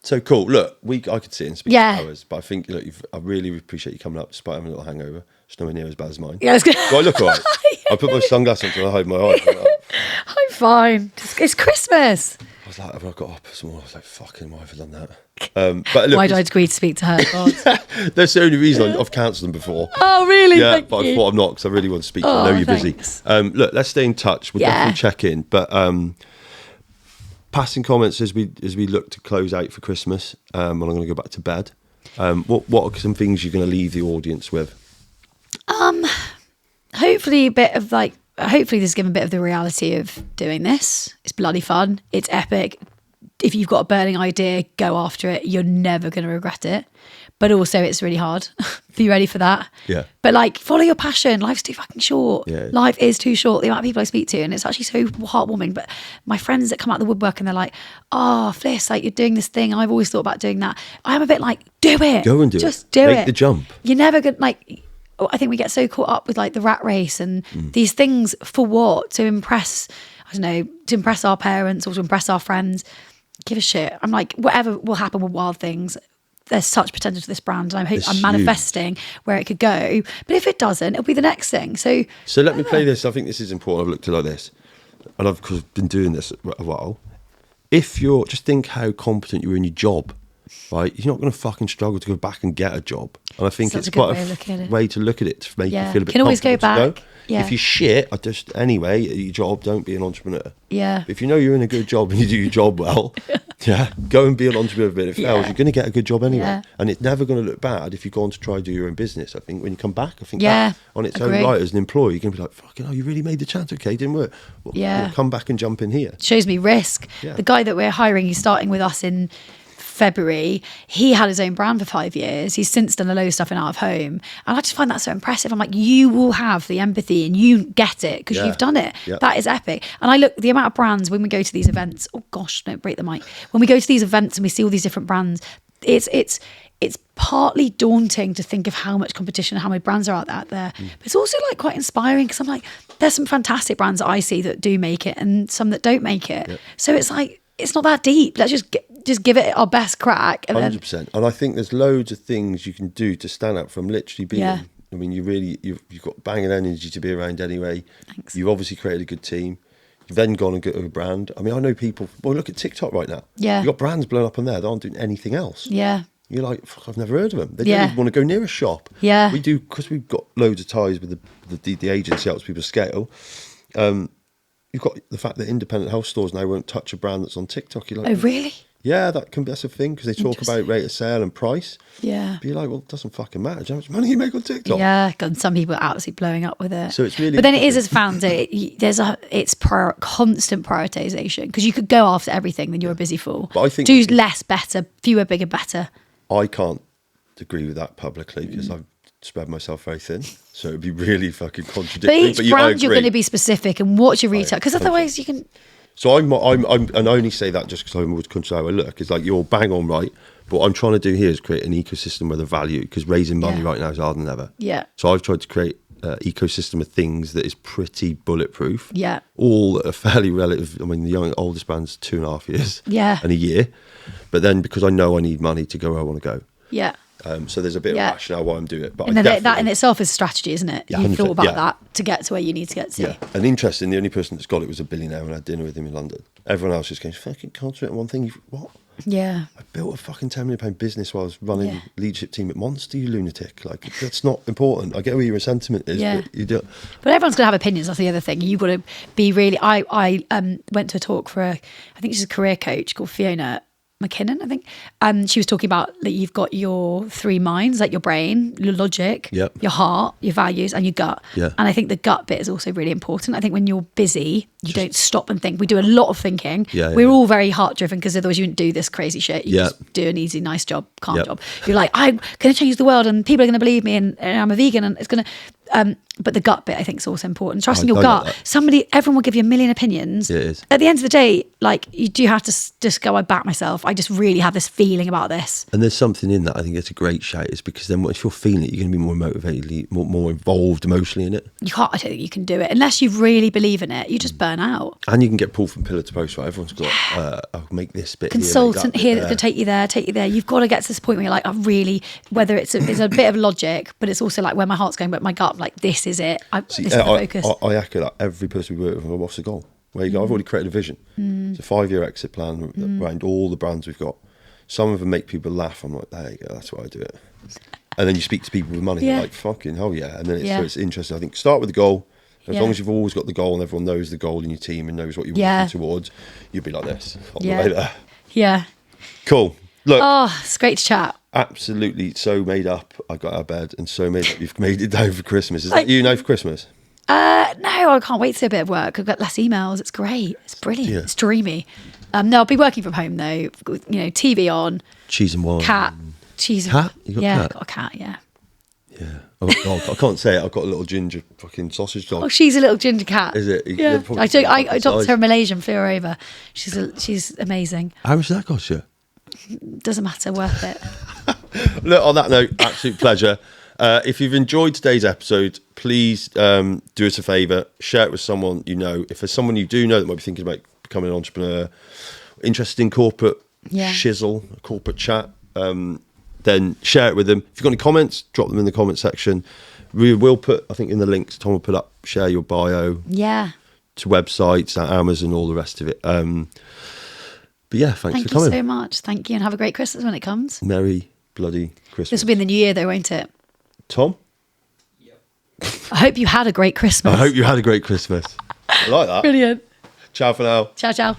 So cool. Look, I could sit and speak Yeah. for hours, but I think I really appreciate you coming up despite having a little hangover. It's nowhere near as bad as mine. Yeah, Do I look all right? I put my sunglasses on so I hide my eyes. I'm fine. It's Christmas. I was like, have I got up this morning? I was like, fucking, why have I done that? But look, Why did I agree to speak to her? God. that's the only reason I've cancelled them before. Oh, really? Yeah, Thank but you. I thought I'm not because I really want to speak. I know you're thanks. busy. Look, let's stay in touch. We'll definitely check in. But passing comments as we look to close out for Christmas, and I'm going to go back to bed. What are some things you're going to leave the audience with? Hopefully this has given a bit of the reality of doing this. It's bloody fun. It's epic. If you've got a burning idea, go after it. You're never going to regret it. But also it's really hard. Be ready for that. Yeah. But follow your passion. Life's too fucking short. Yeah. Life is too short. The amount of people I speak to, and it's actually so heartwarming. But my friends that come out of the woodwork and they're like, oh, Fliss, you're doing this thing. I've always thought about doing that. I'm a bit like, do it. Go and do it. Just do it. Make the jump. You're never going to I think we get so caught up with the rat race and these things for what? To impress, I don't know, to impress our parents or to impress our friends. Give a shit. I'm like, whatever will happen with Wild Thingz, there's such potential to this brand, and I'm manifesting where it could go. But if it doesn't, it'll be the next thing. So let me play this. I think this is important. I've looked at it like this, and I've been doing this a while. If you're just think how competent you are in your job, right? You're not going to fucking struggle to go back and get a job. And I think it's quite a way to look at it to make you feel a bit. Can always go back. Yeah. If you shit, anyway at your job, don't be an entrepreneur. Yeah. But if you know you're in a good job and you do your job well, go and be an entrepreneur. But if it fails, you're going to get a good job anyway. Yeah. And it's never going to look bad if you go on to try to do your own business. I think when you come back, that on its own right as an employee, you're going to be like, fucking hell, you really made the chance. Okay, didn't work. Well, come back and jump in here. Shows me risk. Yeah. The guy that we're hiring, he's starting with us in February. He had his own brand for 5 years. He's since done a load of stuff in out of home, and I just find that so impressive. I'm like, you will have the empathy and you get it because you've done it. That is epic. And I look the amount of brands when we go to these events. Oh gosh, don't break the mic. When we go to these events and we see all these different brands, it's partly daunting to think of how much competition and how many brands are out there. But it's also quite inspiring because I'm like, there's some fantastic brands that I see that do make it and some that don't make it. So it's like, it's not that deep. Let's just give it our best crack. And 100%. And I think there's loads of things you can do to stand out from literally being. I mean, you've got banging energy to be around anyway. Thanks. You've obviously created a good team. You've then gone and got a brand. I mean, I know people. Well, look at TikTok right now. Yeah. You've got brands blowing up on there that aren't doing anything else. Yeah. You're like, fuck, I've never heard of them. They don't even want to go near a shop. Yeah. We do, because we've got loads of ties with the agency helps people scale. You've got the fact that independent health stores now won't touch a brand that's on TikTok. You're like, oh, really? Yeah, that's a thing because they talk about rate of sale and price. Yeah. But you're like, well, it doesn't fucking matter. Do you know how much money you make on TikTok? Yeah, and some people are absolutely blowing up with it. So it's really. But then it is as founder, it's constant prioritization because you could go after everything, then you're a busy fool. But I think do less, better, fewer, bigger, better. I can't agree with that publicly because I've spread myself very thin. So it'd be really fucking contradictory. But each brand you're going to be specific and what's your retail because otherwise you can. So I'm and I only say that just because I'm always conscious how I look. It's like you're bang on right, but what I'm trying to do here is create an ecosystem where the value because raising money right now is harder than ever. Yeah. So I've tried to create an ecosystem of things that is pretty bulletproof. Yeah. All are fairly relative. I mean, the oldest brand's 2.5 years. Yeah. And a year, but then because I know I need money to go where I want to go. Yeah. So there's a bit of rationale why I'm doing it. But and that in itself is strategy, isn't it? Yeah, you thought about that to get to where you need to get to. Yeah. And interesting, the only person that's got it was a billionaire when I had dinner with him in London. Everyone else just goes, fucking concentrate on one thing. What? Yeah. I built a fucking £10 million business while I was running leadership team at Monster, you lunatic. Like, that's not important. I get where your sentiment is, but you do. But everyone's going to have opinions. That's the other thing. You've got to be really... I went to a talk for I think she's a career coach called Fiona McKinnon, I think. She was talking about that you've got your three minds, like your brain, your logic, your heart, your values, and your gut. Yeah. And I think the gut bit is also really important. I think when you're busy, you don't stop and think. We do a lot of thinking. We're all very heart driven because otherwise you wouldn't do this crazy shit. You just do an easy, nice job, calm job. You're like, I'm going to change the world and people are going to believe me and I'm a vegan and it's going to... but the gut bit I think is also important. Trusting your gut. Everyone will give you a million opinions. It is. At the end of the day, like you do have to just go, I back myself. I just really have this feeling about this. And there's something in that. I think it's a great shout. Is because then if you're feeling it, you're going to be more motivated, more involved emotionally in it. I don't think you can do it unless you really believe in it. You just burn burn out. And you can get pulled from pillar to post, right? Everyone's got, I'll make this bit Consultant here to take you there. You've got to get to this point where you're like, I really, whether it's a bit of logic, but it's also like where my heart's going, but my gut, like, this is it. This is the focus. I echo that. Every person we work with, what's the goal? Where you go? I've already created a vision. It's a 5-year exit plan around all the brands we've got. Some of them make people laugh. I'm like, there you go, that's why I do it. And then you speak to people with money, they're like, fucking hell yeah. And then it's interesting. I think start with the goal. As long as you've always got the goal and everyone knows the goal in your team and knows what you're working towards, you'll be like this on the way there. Yeah. Cool. Look. Oh, it's great to chat. Absolutely so made up. I got out of bed and so made up. You've made it down for Christmas. Is that you now for Christmas? No, I can't wait to do a bit of work. I've got less emails. It's great. It's brilliant. Yeah. It's dreamy. No, I'll be working from home though. You know, TV on. Cheese and wine. Cat. Cheese. Cat? You got a cat? I've got a cat, yeah. Yeah. Oh, God, I can't say it. I've got a little ginger fucking sausage dog. Oh, she's a little ginger cat. Is it? Yeah. I adopted her in Malaysia and flew her over. She's amazing. How much did that cost you? Doesn't matter, worth it. Look, on that note, absolute pleasure. If you've enjoyed today's episode, please do us a favour, share it with someone you know. If there's someone you do know that might be thinking about becoming an entrepreneur, interested in corporate shizzle, corporate chat, then share it with them. If you've got any comments, drop them in the comment section. We will put, I think in the links, Tom will put up, share your bio. Yeah. To websites, Amazon, all the rest of it. But yeah, thanks for coming. Thank you so much. Thank you, and have a great Christmas when it comes. Merry bloody Christmas. This will be in the new year though, won't it? Tom? Yep. I hope you had a great Christmas. I hope you had a great Christmas. I like that. Brilliant. Ciao for now. Ciao, ciao.